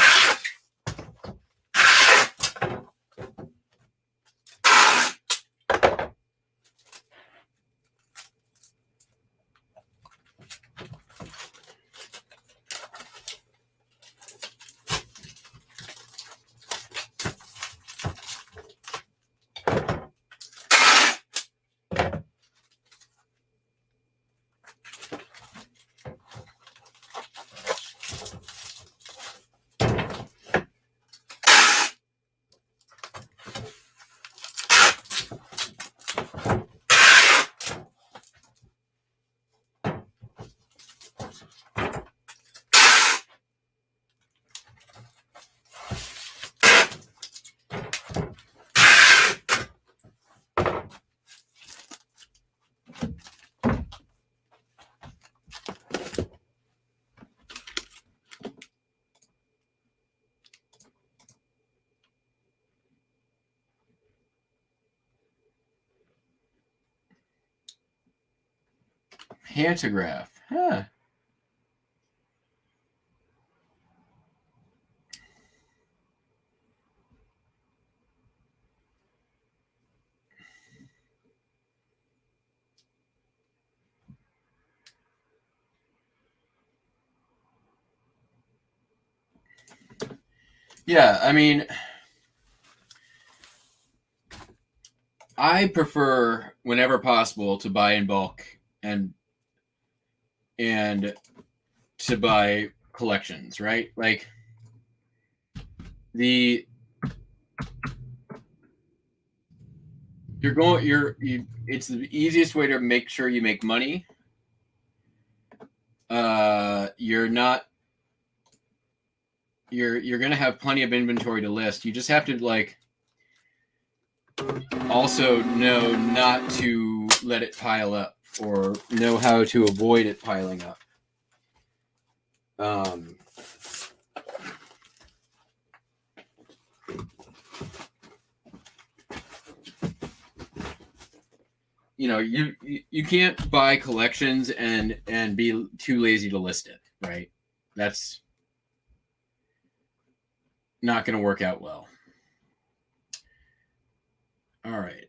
Pantograph. Huh. Yeah, I mean, I prefer, whenever possible, to buy in bulk and to buy collections, right? Like it's the easiest way to make sure you make money. You're gonna have plenty of inventory to list. You just have to also know not to let it pile up, or know how to avoid it piling up. You can't buy collections and be too lazy to list it, right? That's not going to work out well. All right.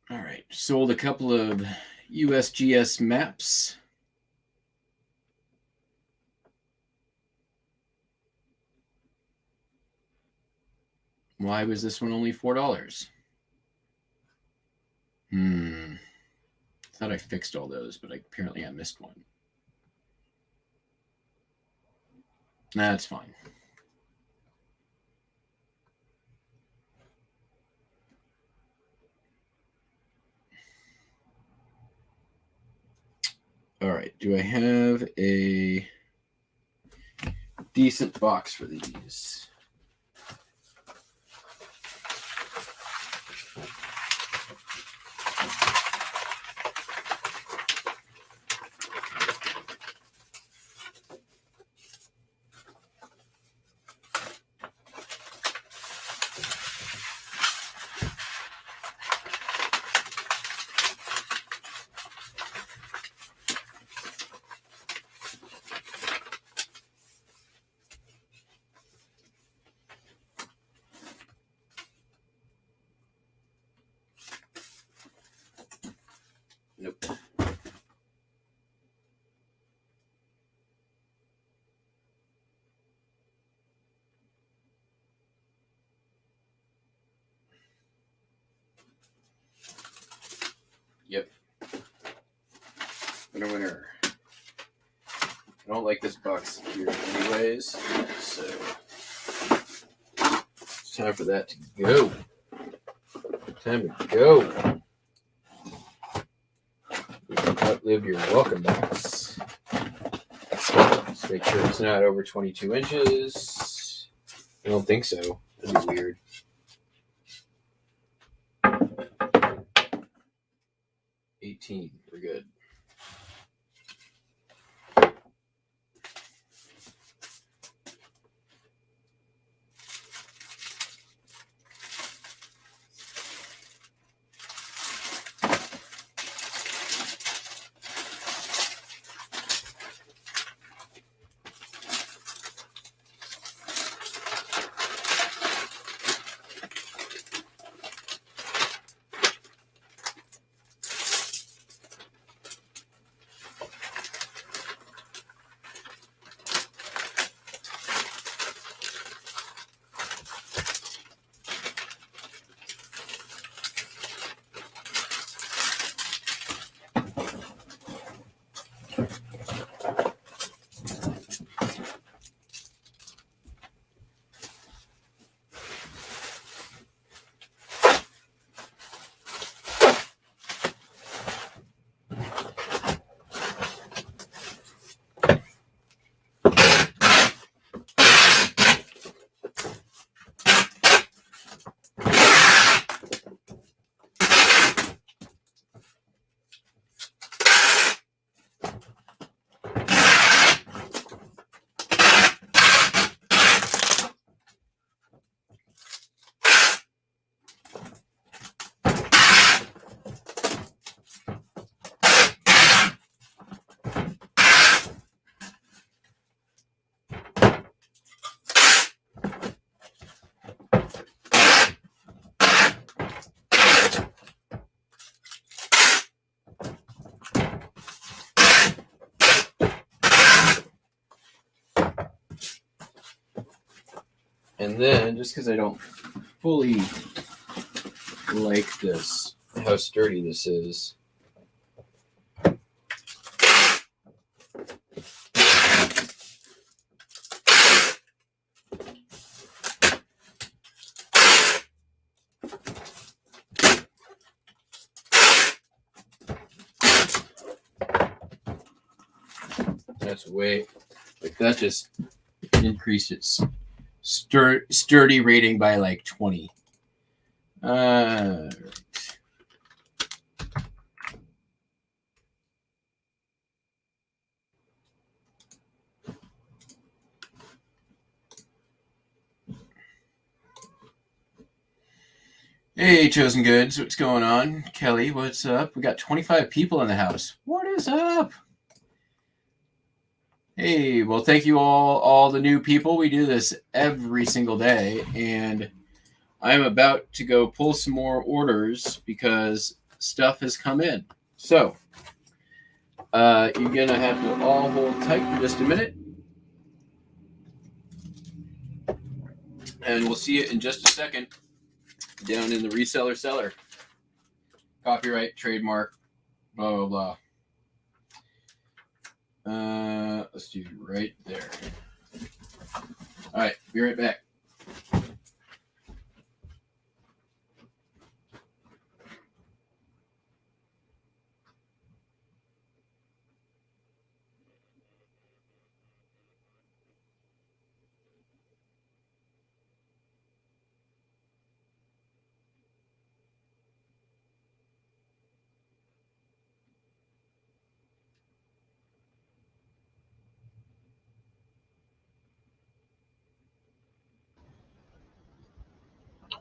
All right. Sold a couple of USGS maps. Why was this one only $4? Thought I fixed all those, but apparently I missed one. That's fine. All right. Do I have a decent box for these? Nope. Yep. Winner. I don't like this box here anyways, so it's time for that to go. Time to go. Outlive your welcome box. Just make sure it's not over 22 inches. I don't think so. That'd be weird. We're good. And then, just because I don't fully like this, how sturdy this is, that's way, like that just increased its sturdy rating by like 20. Hey, Chosen Goods, what's going on? Kelly, what's up? We got 25 people in the house. What is up? Hey, well, thank you all the new people. We do this every single day, and I'm about to go pull some more orders because stuff has come in. So, you're gonna have to all hold tight for just a minute, and we'll see you in just a second down in the reseller cellar. Copyright, trademark, blah blah blah. Let's do right there. All right, be right back.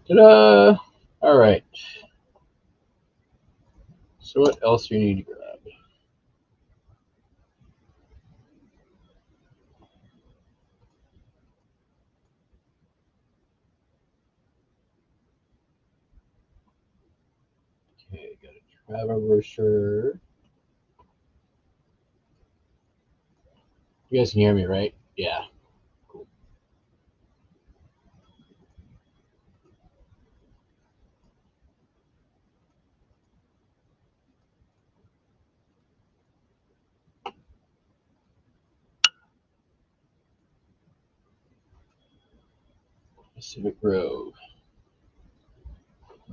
Ta-da! All right. So what else do you need to grab? Okay, got a travel brochure. You guys can hear me, right? Yeah. Cool. Pacific Grove.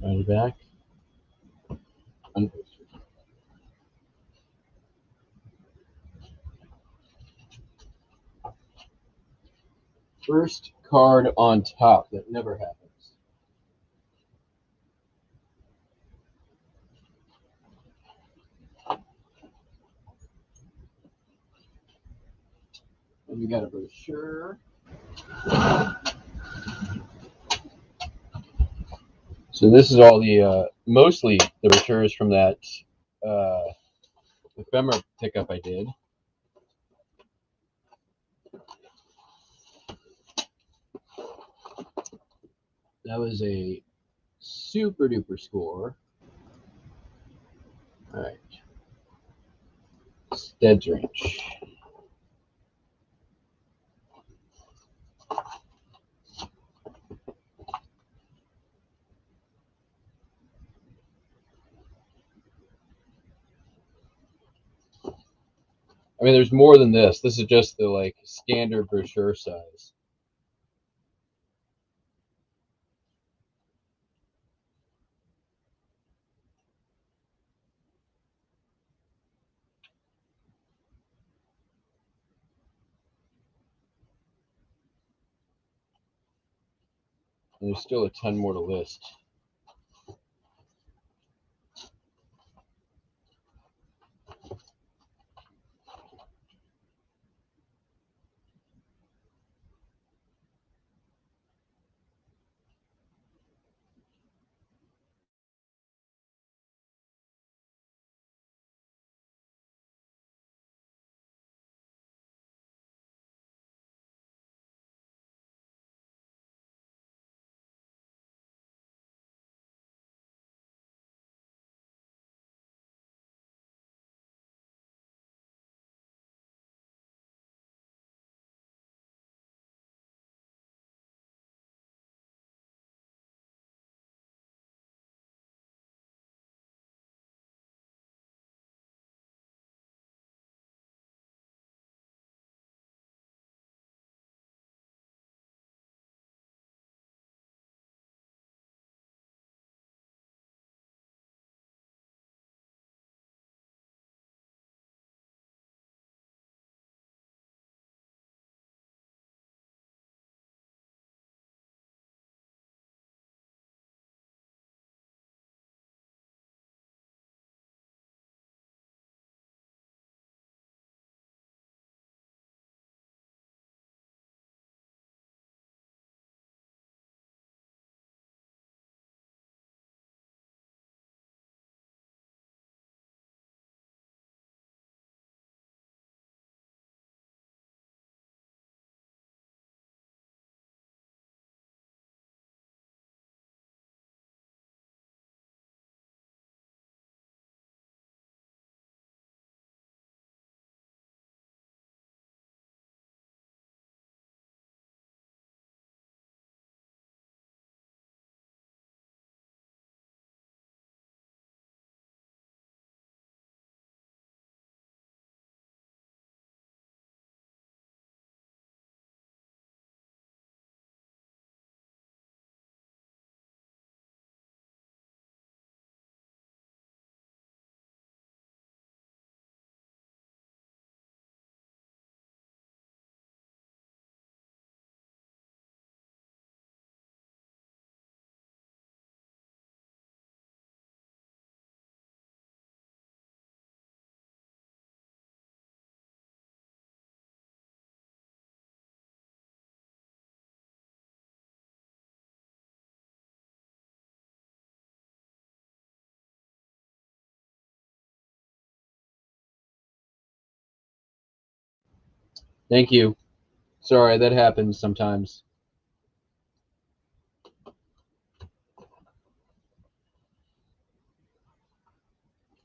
Right back. First card on top. That never happens. And we got a brochure. So this is all the mostly the brochures from that ephemera pickup I did. That was a super duper score. All right. Stead's Ranch. I mean, there's more than this. This is just the like standard brochure size. And there's still a ton more to list. Thank you. Sorry, that happens sometimes.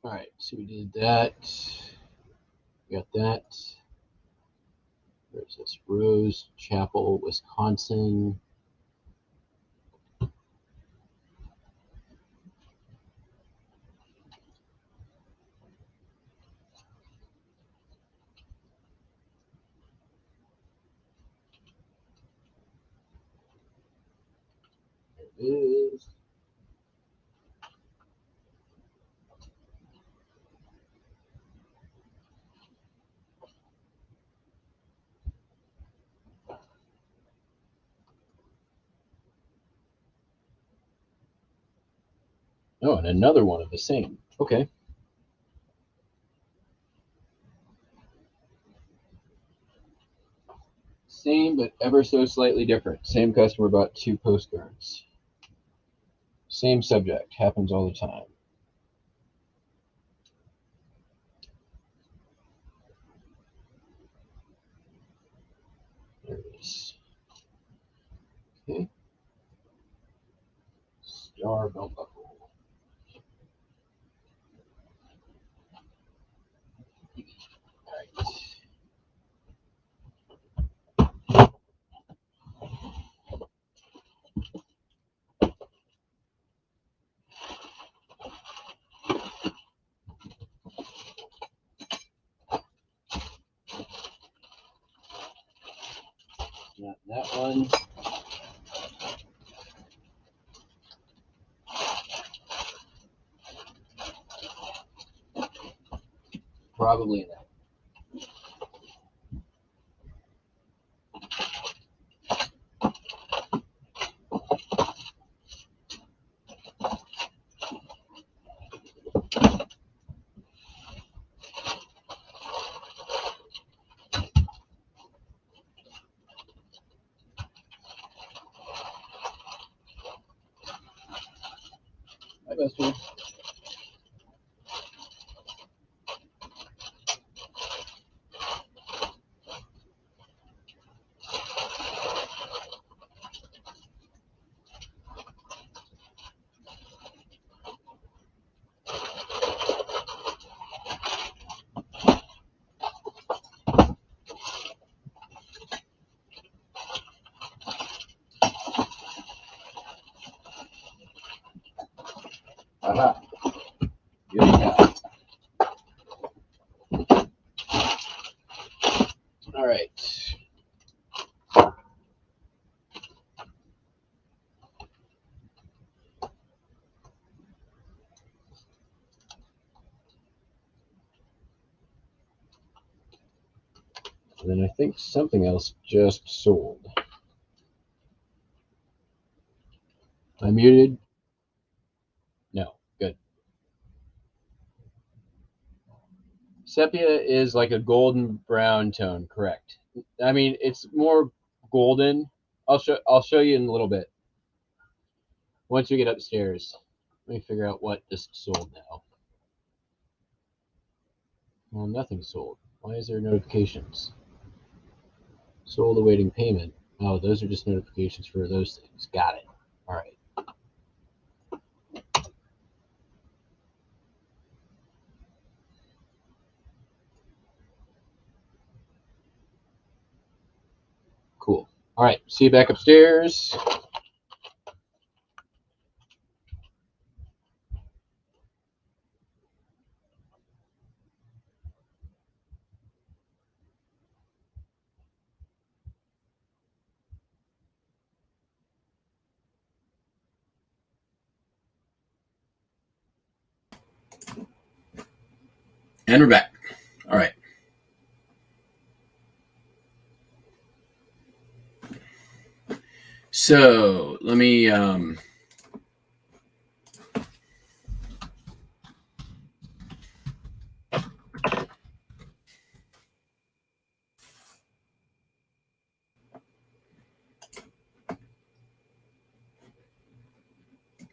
All right, so we did that. We got that. Where's this? Rose Chapel, Wisconsin. There it is. Oh, and another one of the same. Okay. Same, but ever so slightly different. Same customer bought 2 postcards. Same subject. Happens all the time. There it is. Okay. Star belt buckle. All right. Not that one. Probably that. Hi, Buster. Aha. Here we go. All right. And then I think something else just sold. I muted? No. Good. Sepia is like a golden brown tone, correct? I mean, it's more golden. I'll show you in a little bit. Once we get upstairs. Let me figure out what just sold now. Well, nothing sold. Why is there notifications? Sold awaiting payment. Oh, those are just notifications for those things. Got it. All right. Cool. All right. See you back upstairs. And we're back. All right. So let me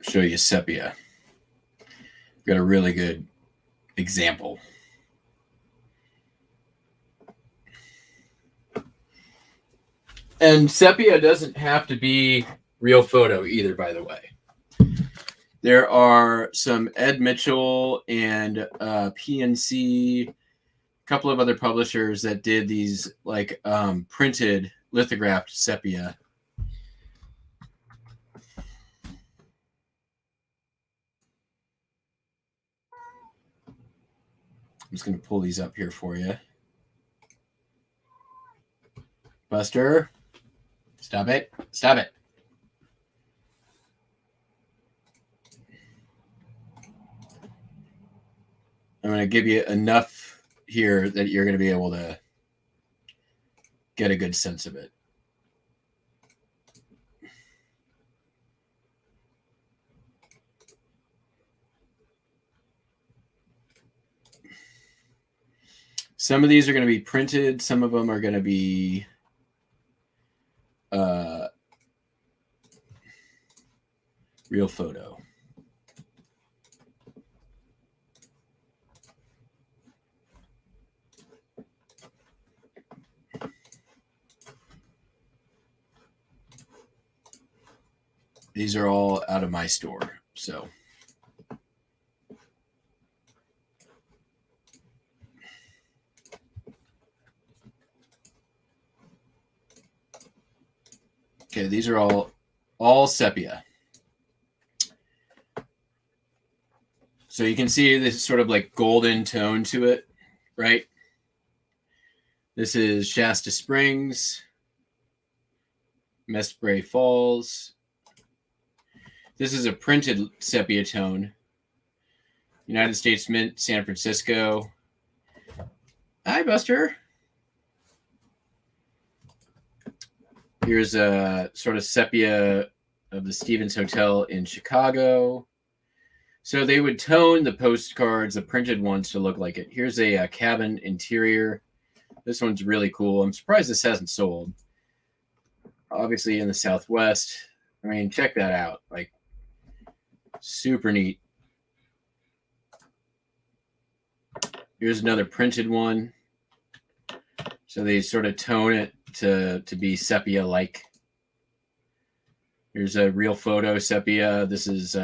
show you Sepia. Got a really good example. And sepia doesn't have to be real photo either, by the way. There are some Ed Mitchell and PNC, a couple of other publishers that did these like printed lithographed sepia. I'm just going to pull these up here for you. Buster, stop it. Stop it. I'm going to give you enough here that you're going to be able to get a good sense of it. Some of these are going to be printed. Some of them are going to be real photo. These are all out of my store, so. Okay, these are all sepia. So you can see this sort of like golden tone to it, right? This is Shasta Springs, Mestbrae Falls. This is a printed sepia tone. United States Mint, San Francisco. Hi, Buster. Here's a sort of sepia of the Stevens Hotel in Chicago. So they would tone the postcards, the printed ones, to look like it. Here's a cabin interior. This one's really cool. I'm surprised this hasn't sold. Obviously in the Southwest. I mean, check that out. Like, super neat. Here's another printed one. So they sort of tone it to be sepia-like. Here's a real photo sepia. This is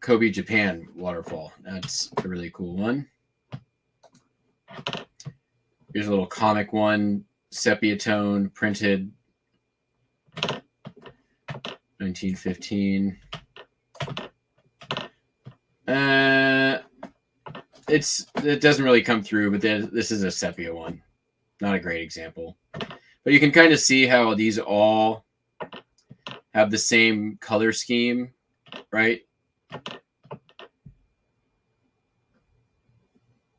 Kobe, Japan waterfall. That's a really cool one. Here's a little comic one, sepia tone, printed 1915. It doesn't really come through, but this is a sepia one. Not a great example. But you can kind of see how these all have the same color scheme, right?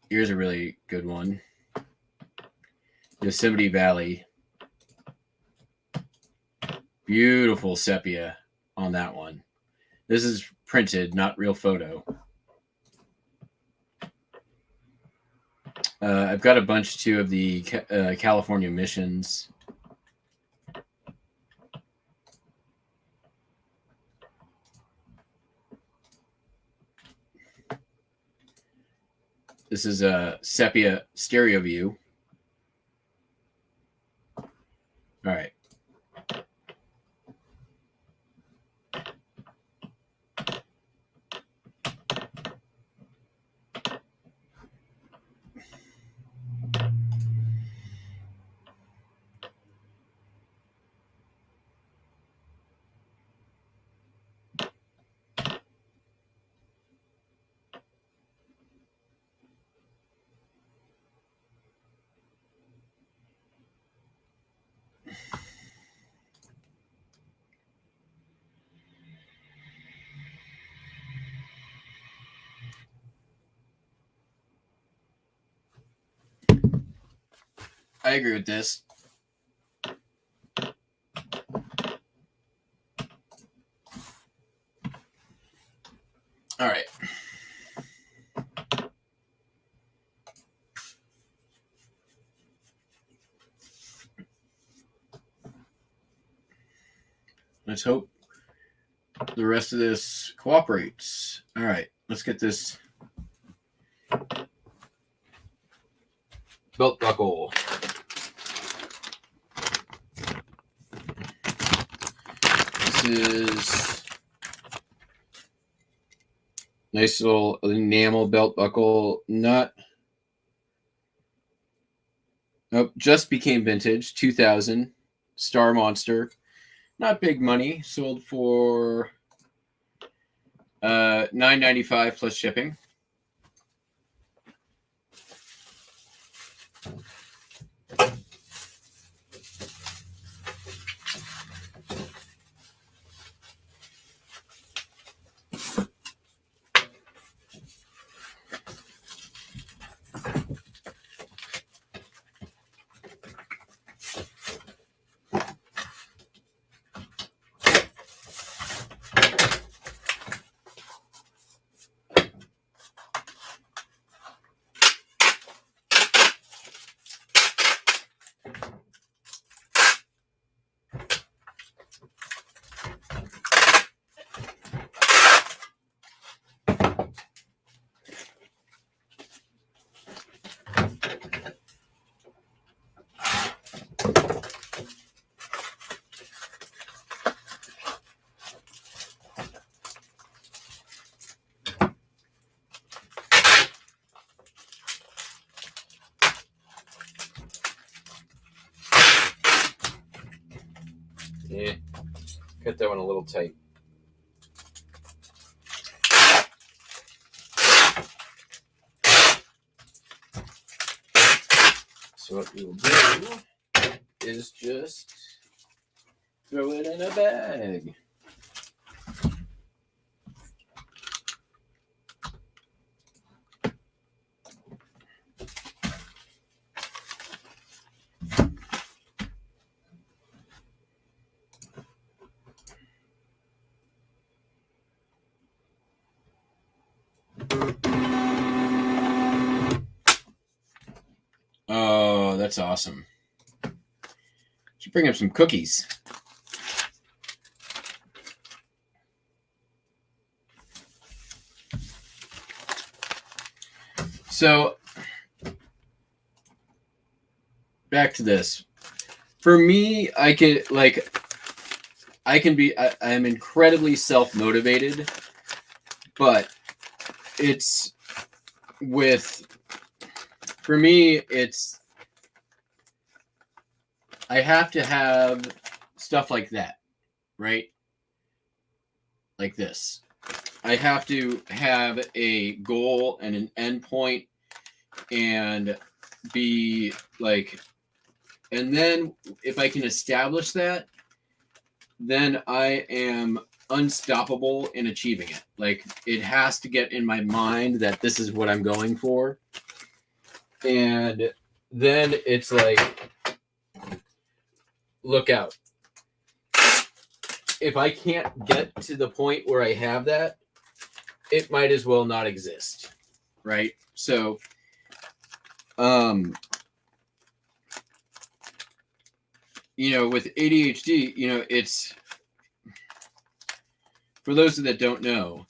Here's a really good one. Yosemite Valley. Beautiful sepia on that one. This is printed, not real photo. I've got a bunch too of the California missions. This is a sepia stereo view. All right. I agree with this. All right. Let's hope the rest of this cooperates. All right, let's get this belt buckle. is nice little enamel belt buckle. Nope, just became vintage. 2000 Star Monster. Not big money. Sold for $9.95 plus shipping. Yeah, cut that one a little tight. So what we'll do is just throw it in a bag. Oh, that's awesome. Should bring up some cookies. So, back to this. For me, I'm incredibly self-motivated, but for me, I have to have stuff like that, right? Like this. I have to have a goal and an endpoint and be like, and then if I can establish that, then I am unstoppable in achieving it. Like, it has to get in my mind that this is what I'm going for. And then it's like, look out. If I can't get to the point where I have that, it might as well not exist, right? So, with ADHD, it's, for those that don't know,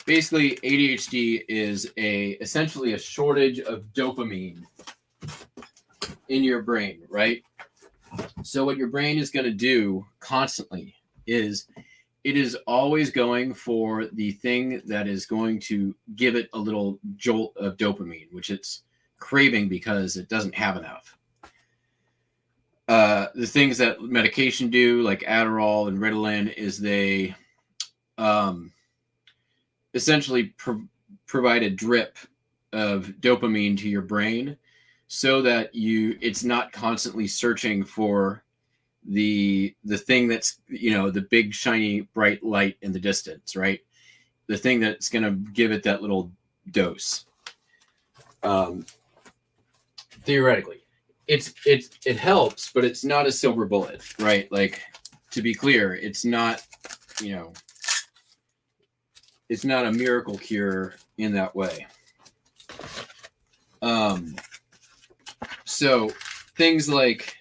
basically ADHD is essentially a shortage of dopamine in your brain, right? So what your brain is going to do constantly is it is always going for the thing that is going to give it a little jolt of dopamine, which it's craving because it doesn't have enough. The things that medication do, like Adderall and Ritalin, is they essentially provide a drip of dopamine to your brain so that it's not constantly searching for the thing that's, the big shiny bright light in the distance, right? The thing that's going to give it that little dose. Theoretically, it helps, but it's not a silver bullet, right? Like, to be clear, it's not, it's not a miracle cure in that way. So things like,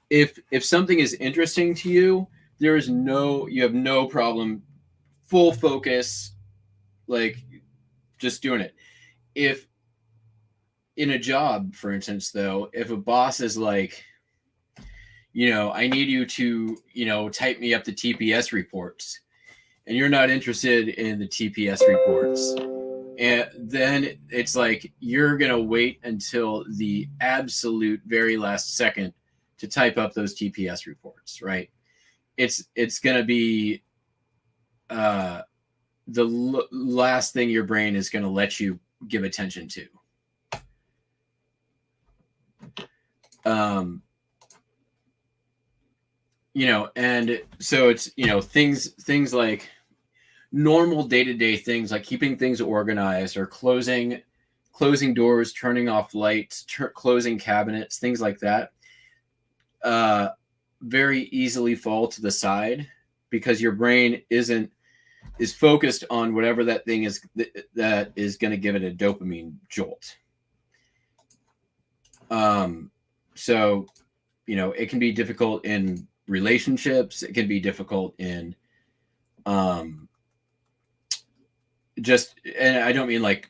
if something is interesting to you, you have no problem, full focus, like just doing it. If in a job, for instance, though, if a boss is like, I need you to, type me up the TPS reports, and you're not interested in the TPS reports. And then it's like you're going to wait until the absolute very last second to type up those TPS reports, right? It's going to be last thing your brain is going to let you give attention to. And so it's, things like normal day-to-day things like keeping things organized or closing doors, turning off lights, closing cabinets, things like that, very easily fall to the side because your brain is focused on whatever that thing is that is going to give it a dopamine jolt. So, it can be difficult in relationships. It can be difficult in, and I don't mean like,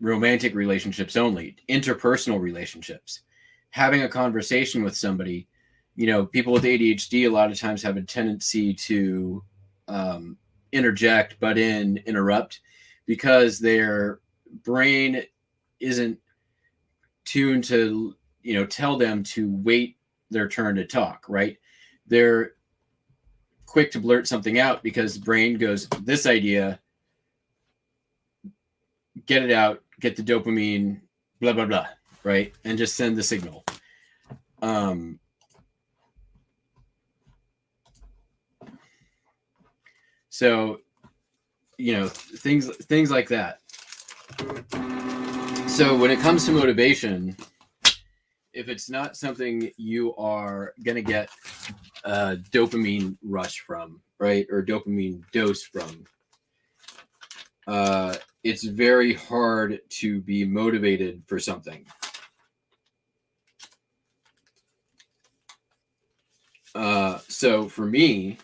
romantic relationships only, interpersonal relationships, having a conversation with somebody. People with ADHD a lot of times have a tendency to interject, butt in, interrupt, because their brain isn't tuned to, tell them to wait their turn to talk, right? They're quick to blurt something out because the brain goes, this idea, get it out, get the dopamine, blah, blah, blah, right? And just send the signal. So, things like that. So when it comes to motivation, if it's not something you are going to get a dopamine rush from, right, or dopamine dose from, it's very hard to be motivated for something. So for me,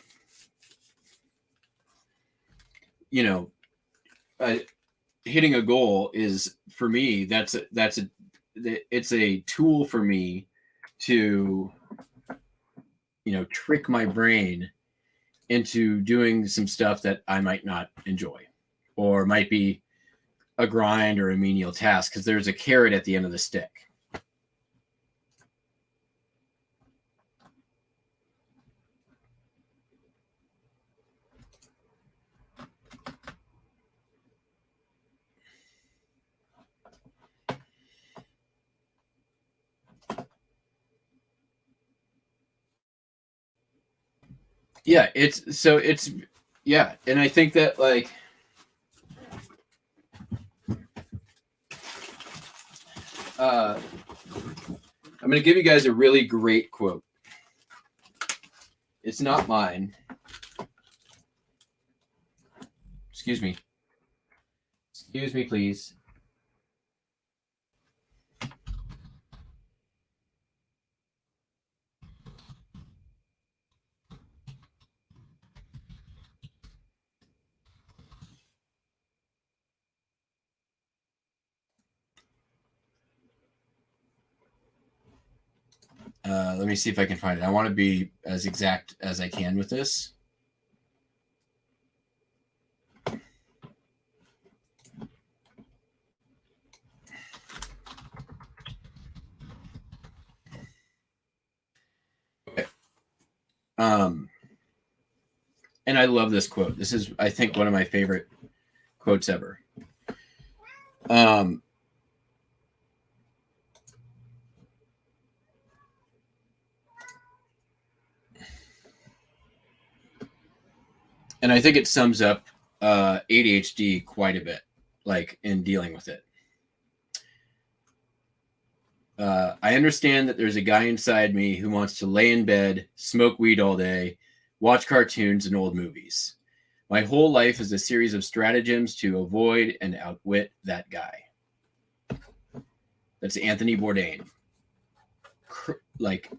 hitting a goal is, for me, it's a tool for me to, trick my brain into doing some stuff that I might not enjoy, or might be a grind or a menial task, because there's a carrot at the end of the stick. Yeah, and I think that, like, I'm going to give you guys a really great quote. It's not mine. Excuse me, please. Let me see if I can find it. I want to be as exact as I can with this. Okay. And I love this quote. This is, I think, one of my favorite quotes ever. And I think it sums up ADHD quite a bit, like, in dealing with it. I understand that there's a guy inside me who wants to lay in bed, smoke weed all day, watch cartoons and old movies. My whole life is a series of stratagems to avoid and outwit that guy. That's Anthony Bourdain. Like,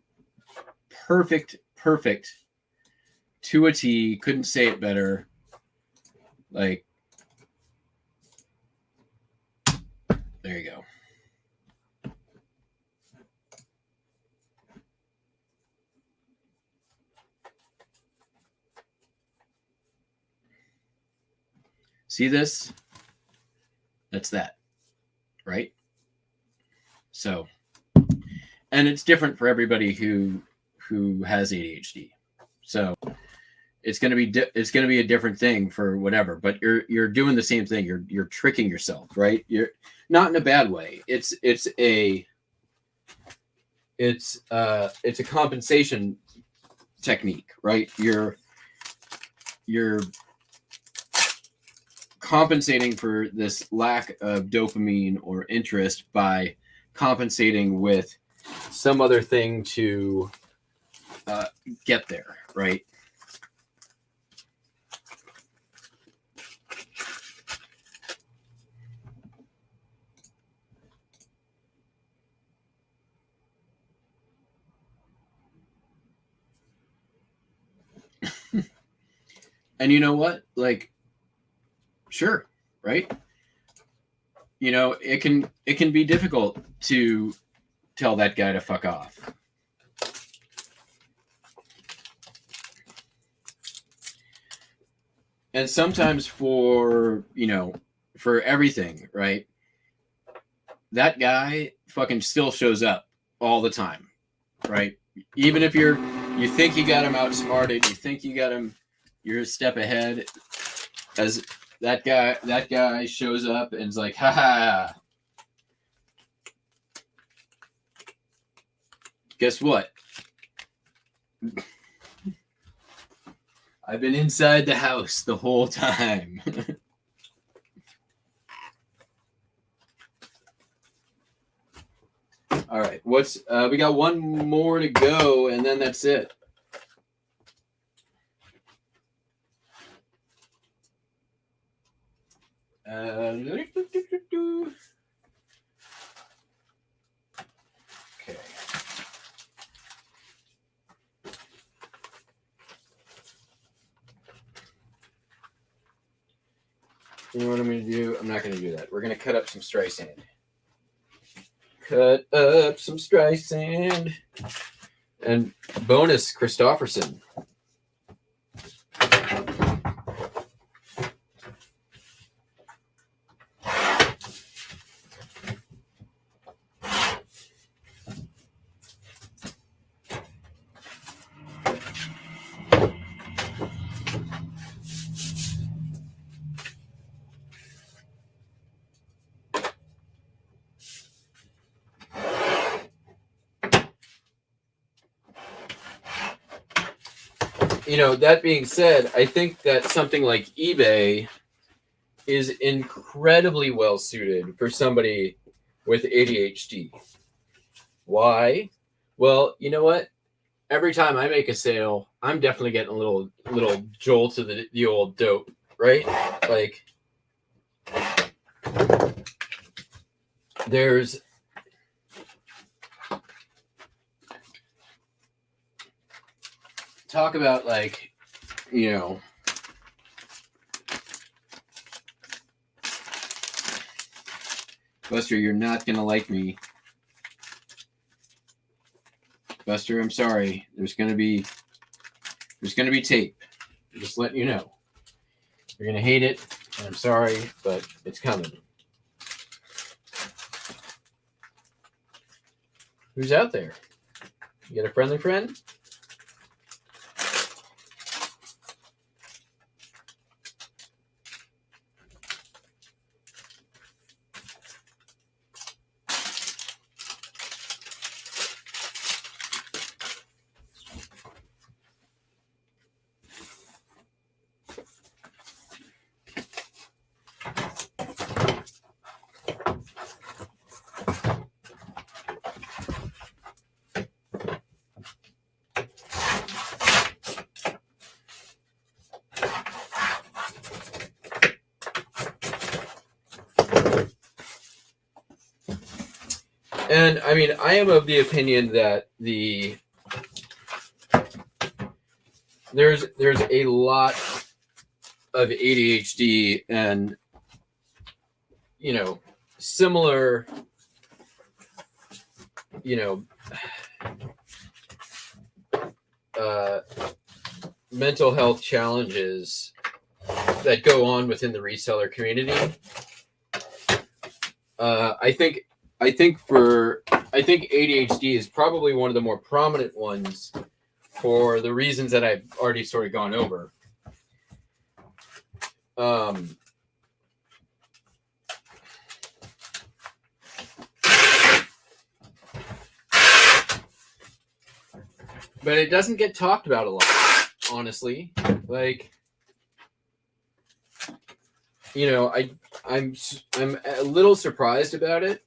perfect to a T. Couldn't say it better. Like, there you go. See this? That's that, right? So, and it's different for everybody who has ADHD. So it's going to be a different thing for whatever, but you're doing the same thing. You're tricking yourself, right? You're not in a bad way. It's a compensation technique, right? You're compensating for this lack of dopamine or interest by compensating with some other thing to get there, right? And you know what? Like, sure, right? You know, it can be difficult to tell that guy to fuck off. And sometimes for everything, right? That guy fucking still shows up all the time, right? Even if you think you got him outsmarted, you think you're a step ahead, as that guy shows up and is like, ha ha. Guess what? I've been inside the house the whole time. All right, we got one more to go, and then that's it. Okay. You know what I'm going to do? I'm not going to do that. We're going to cut up some Streisand. Cut up some Streisand. And bonus Christofferson. You know, that being said, I think that something like eBay is incredibly well suited for somebody with ADHD. Why? Well, you know what? Every time I make a sale, I'm definitely getting a little jolt to the old dope, right? Like, there's talk about, like, you know, Buster, you're not gonna like me. Buster, I'm sorry. There's gonna be tape. I'm just letting you know. You're gonna hate it, and I'm sorry, but it's coming. Who's out there? You got a friendly friend? And I mean, I am of the opinion that there's a lot of ADHD and, you know, similar, you know, mental health challenges that go on within the reseller community. I think ADHD is probably one of the more prominent ones for the reasons that I've already sort of gone over. But it doesn't get talked about a lot, honestly. Like, you know, I'm a little surprised about it.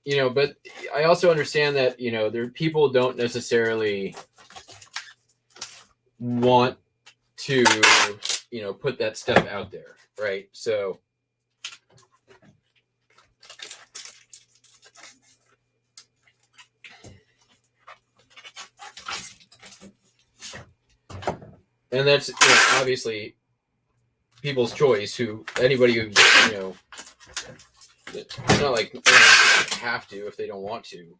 You know, but I also understand that, you know, people don't necessarily want to, you know, put that stuff out there, right? So and that's, you know, obviously people's choice. Anybody who, you know, it's not like they have to if they don't want to.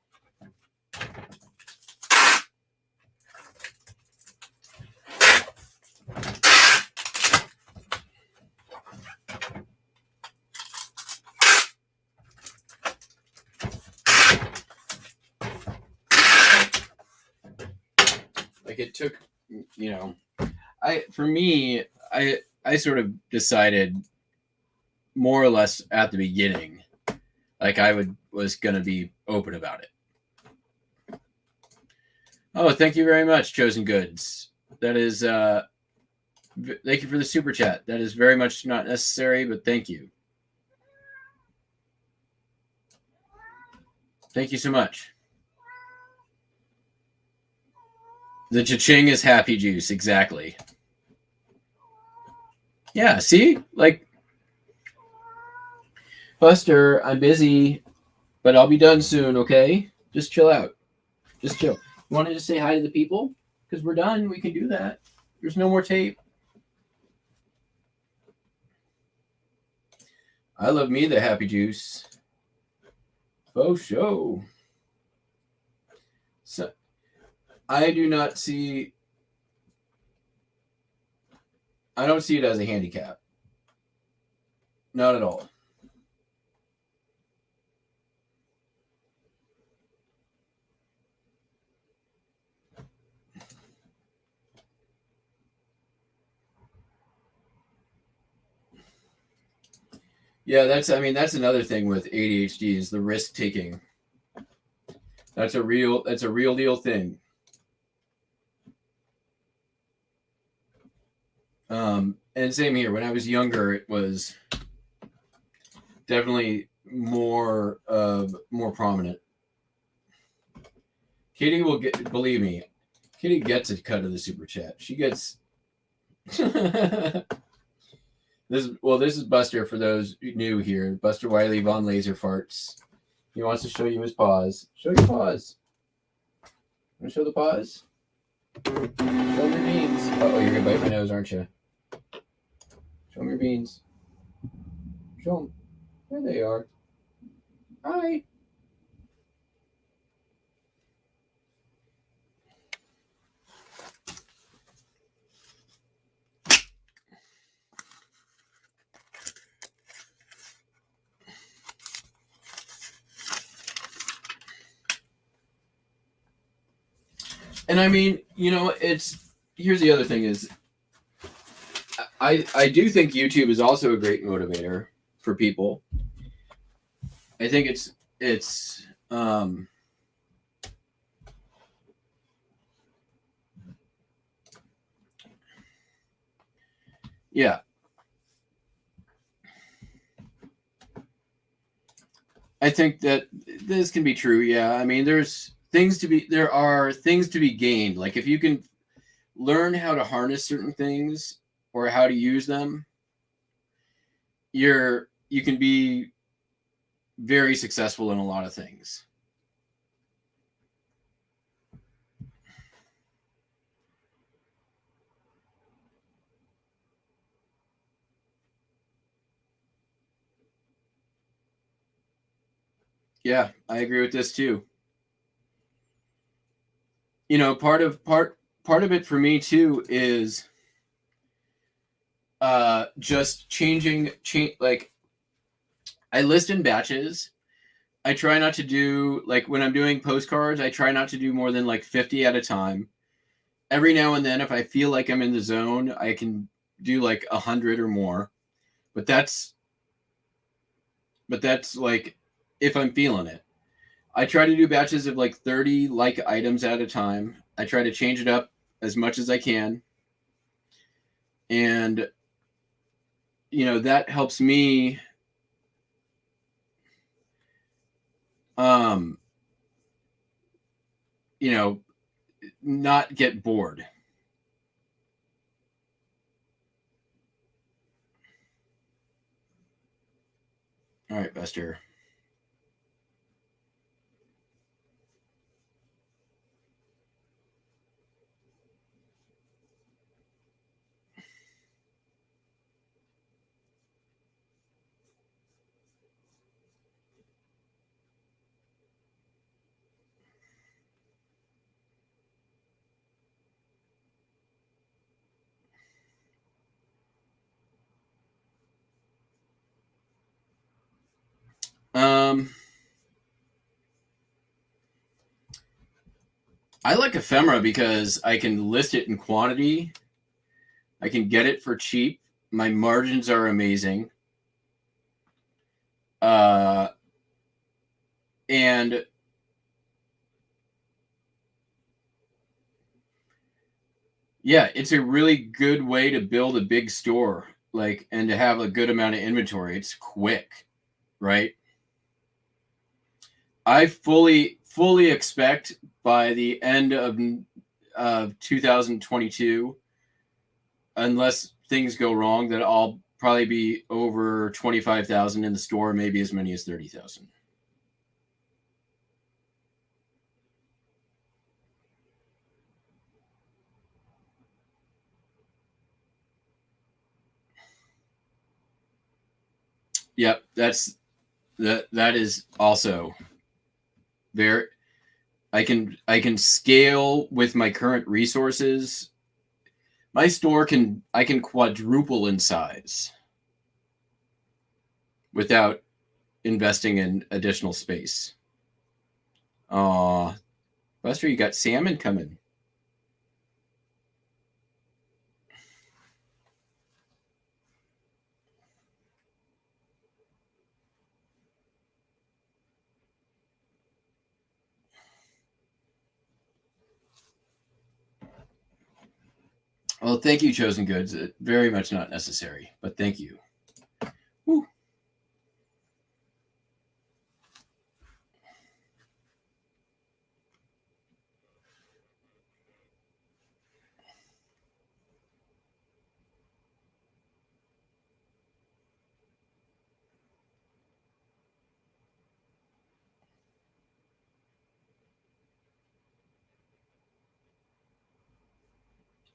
Like, it took, you know, for me, I sort of decided more or less at the beginning, like I was gonna be open about it. Oh, thank you very much, Chosen Goods. That is, thank you for the super chat. That is very much not necessary, but thank you. Thank you so much. The cha-ching is happy juice, exactly. Yeah, see? Like, Buster, I'm busy, but I'll be done soon, okay? Just chill out. Just chill. You want to just say hi to the people? Because we're done. We can do that. There's no more tape. I love me the happy juice. Faux show. So, I don't see it as a handicap. Not at all. Yeah, that's another thing with ADHD is the risk taking. That's a real deal thing. And same here. When I was younger, it was definitely more prominent. Kitty will believe me. Kitty gets a cut of the super chat. She gets. This is Buster for those new here. Buster Wiley Von Laser Farts. He wants to show you his paws. Show your paws. Want to show the paws? Show him your beans. Oh, you're gonna bite my nose, aren't you? Show him your beans. Show them. There they are. Hi. And I mean, you know, here's the other thing is I do think YouTube is also a great motivator for people. I think it's yeah. I think that this can be true. Yeah. I mean, there are things to be gained. Like if you can learn how to harness certain things or how to use them, you can be very successful in a lot of things. Yeah, I agree with this too. You know, part of it for me too is just like I list in batches. I try not to do, like, when I'm doing postcards, I try not to do more than like 50 at a time. Every now and then, if I feel like I'm in the zone, I can do like 100 or more. But that's like if I'm feeling it. I try to do batches of like 30 like items at a time. I try to change it up as much as I can. And, you know, that helps me um, you know, not get bored. All right, Buster. I like ephemera because I can list it in quantity. I can get it for cheap. My margins are amazing. And yeah, it's a really good way to build a big store, like, and to have a good amount of inventory. It's quick, right? I fully expect by the end of 2022, unless things go wrong, that I'll probably be over 25,000 in the store, maybe as many as 30,000. Yep, that is also very. I can scale with my current resources. My store I can quadruple in size without investing in additional space. Buster, you got salmon coming. Well, thank you, Chosen Goods. Very much not necessary, but thank you. Woo.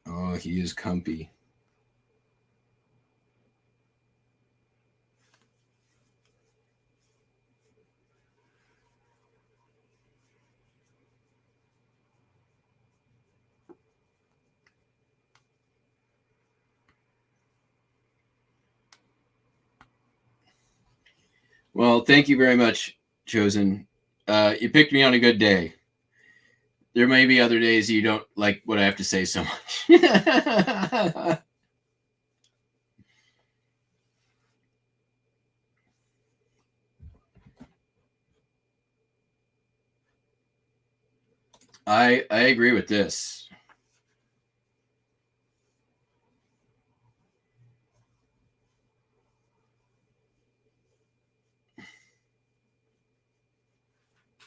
Oh, he is comfy. Well, thank you very much, Chosen. You picked me on a good day. There may be other days you don't like what I have to say so much. I agree with this.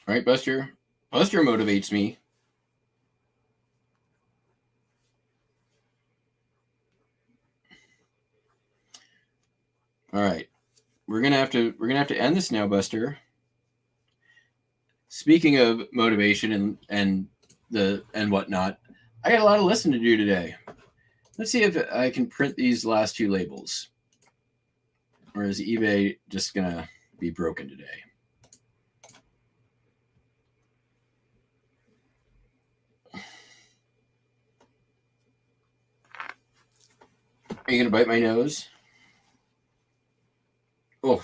Right, Buster? Buster motivates me. All right. We're gonna have to end this now, Buster. Speaking of motivation and whatnot, I got a lot of listening to do today. Let's see if I can print these last two labels. Or is eBay just gonna be broken today? Are you gonna bite my nose? Oh.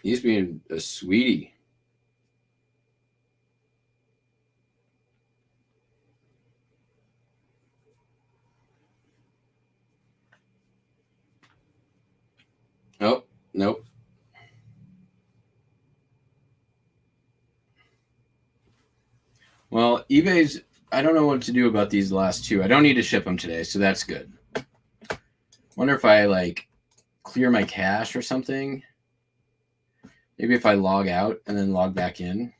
He's being a sweetie. Oh, nope. Well, eBay's, I don't know what to do about these last two. I don't need to ship them today, so that's good. Wonder if I like clear my cache or something. Maybe if I log out and then log back in.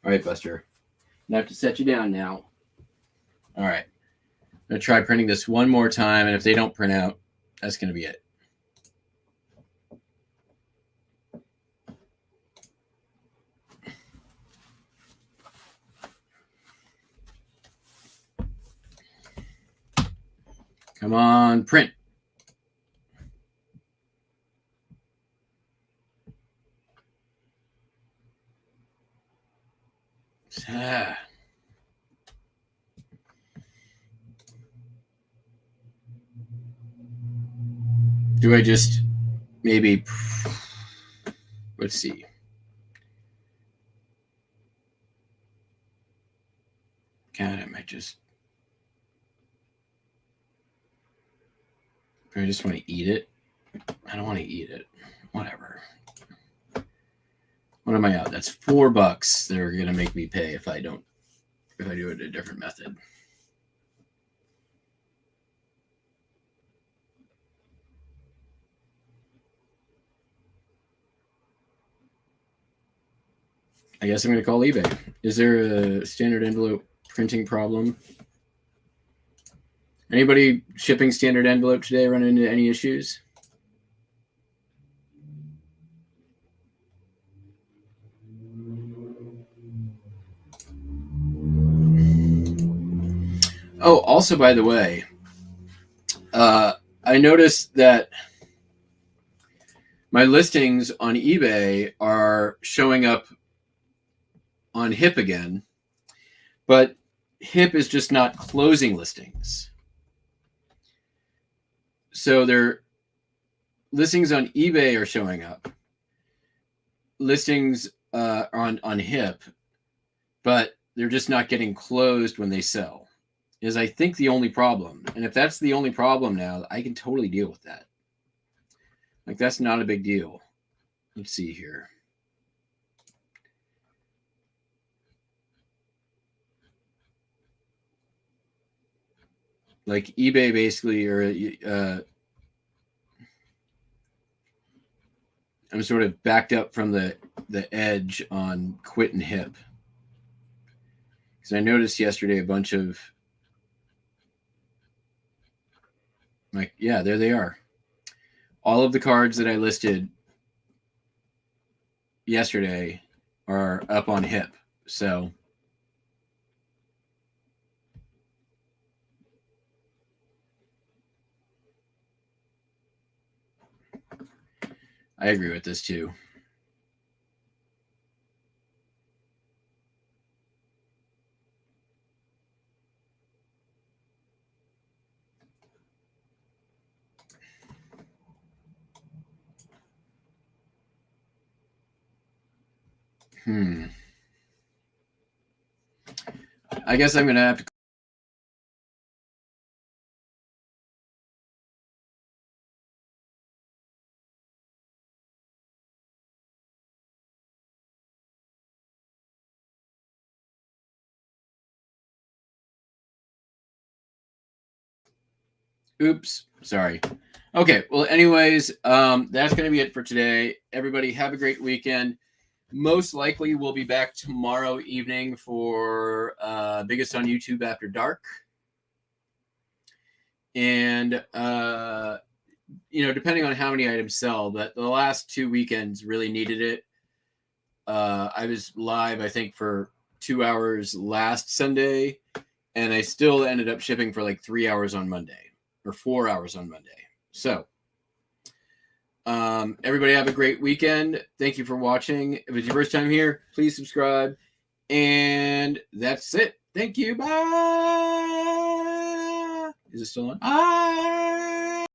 All right, Buster. I have to set you down now. All right. I'm going to try printing this one more time, and if they don't print out, that's going to be it. Come on, print. Ah. Do I just maybe, let's see. God, I might just, do I just want to eat it? I don't want to eat it. Whatever. What am I out? That's $4 they're going to make me pay if I do it a different method. I guess I'm going to call eBay. Is there a standard envelope printing problem? Anybody shipping standard envelope today run into any issues? Oh, also, by the way, I noticed that my listings on eBay are showing up on HIP again, but HIP is just not closing listings. So their listings on eBay are showing up, listings on HIP, but they're just not getting closed when they sell. Is I think the only problem. And if that's the only problem now, I can totally deal with that. Like, that's not a big deal. Let's see here. Like eBay basically, or I'm sort of backed up from the edge on quit and HIP. Because I noticed yesterday a bunch of, like, yeah, there they are. All of the cards that I listed yesterday are up on HIP. So I agree with this too. I guess I'm going to have to. Oops, sorry. Okay, well, anyways, that's going to be it for today. Everybody have a great weekend. Most likely we'll be back tomorrow evening for Biggest on YouTube After Dark. And, depending on how many items sell, but the last 2 weekends really needed it. I was live, I think, for 2 hours last Sunday, and I still ended up shipping for like 3 hours on Monday, or 4 hours on Monday. So, everybody have a great weekend. Thank you for watching. If it's your first time here, please subscribe. And that's it. Thank you. Bye. Is it still on? Bye.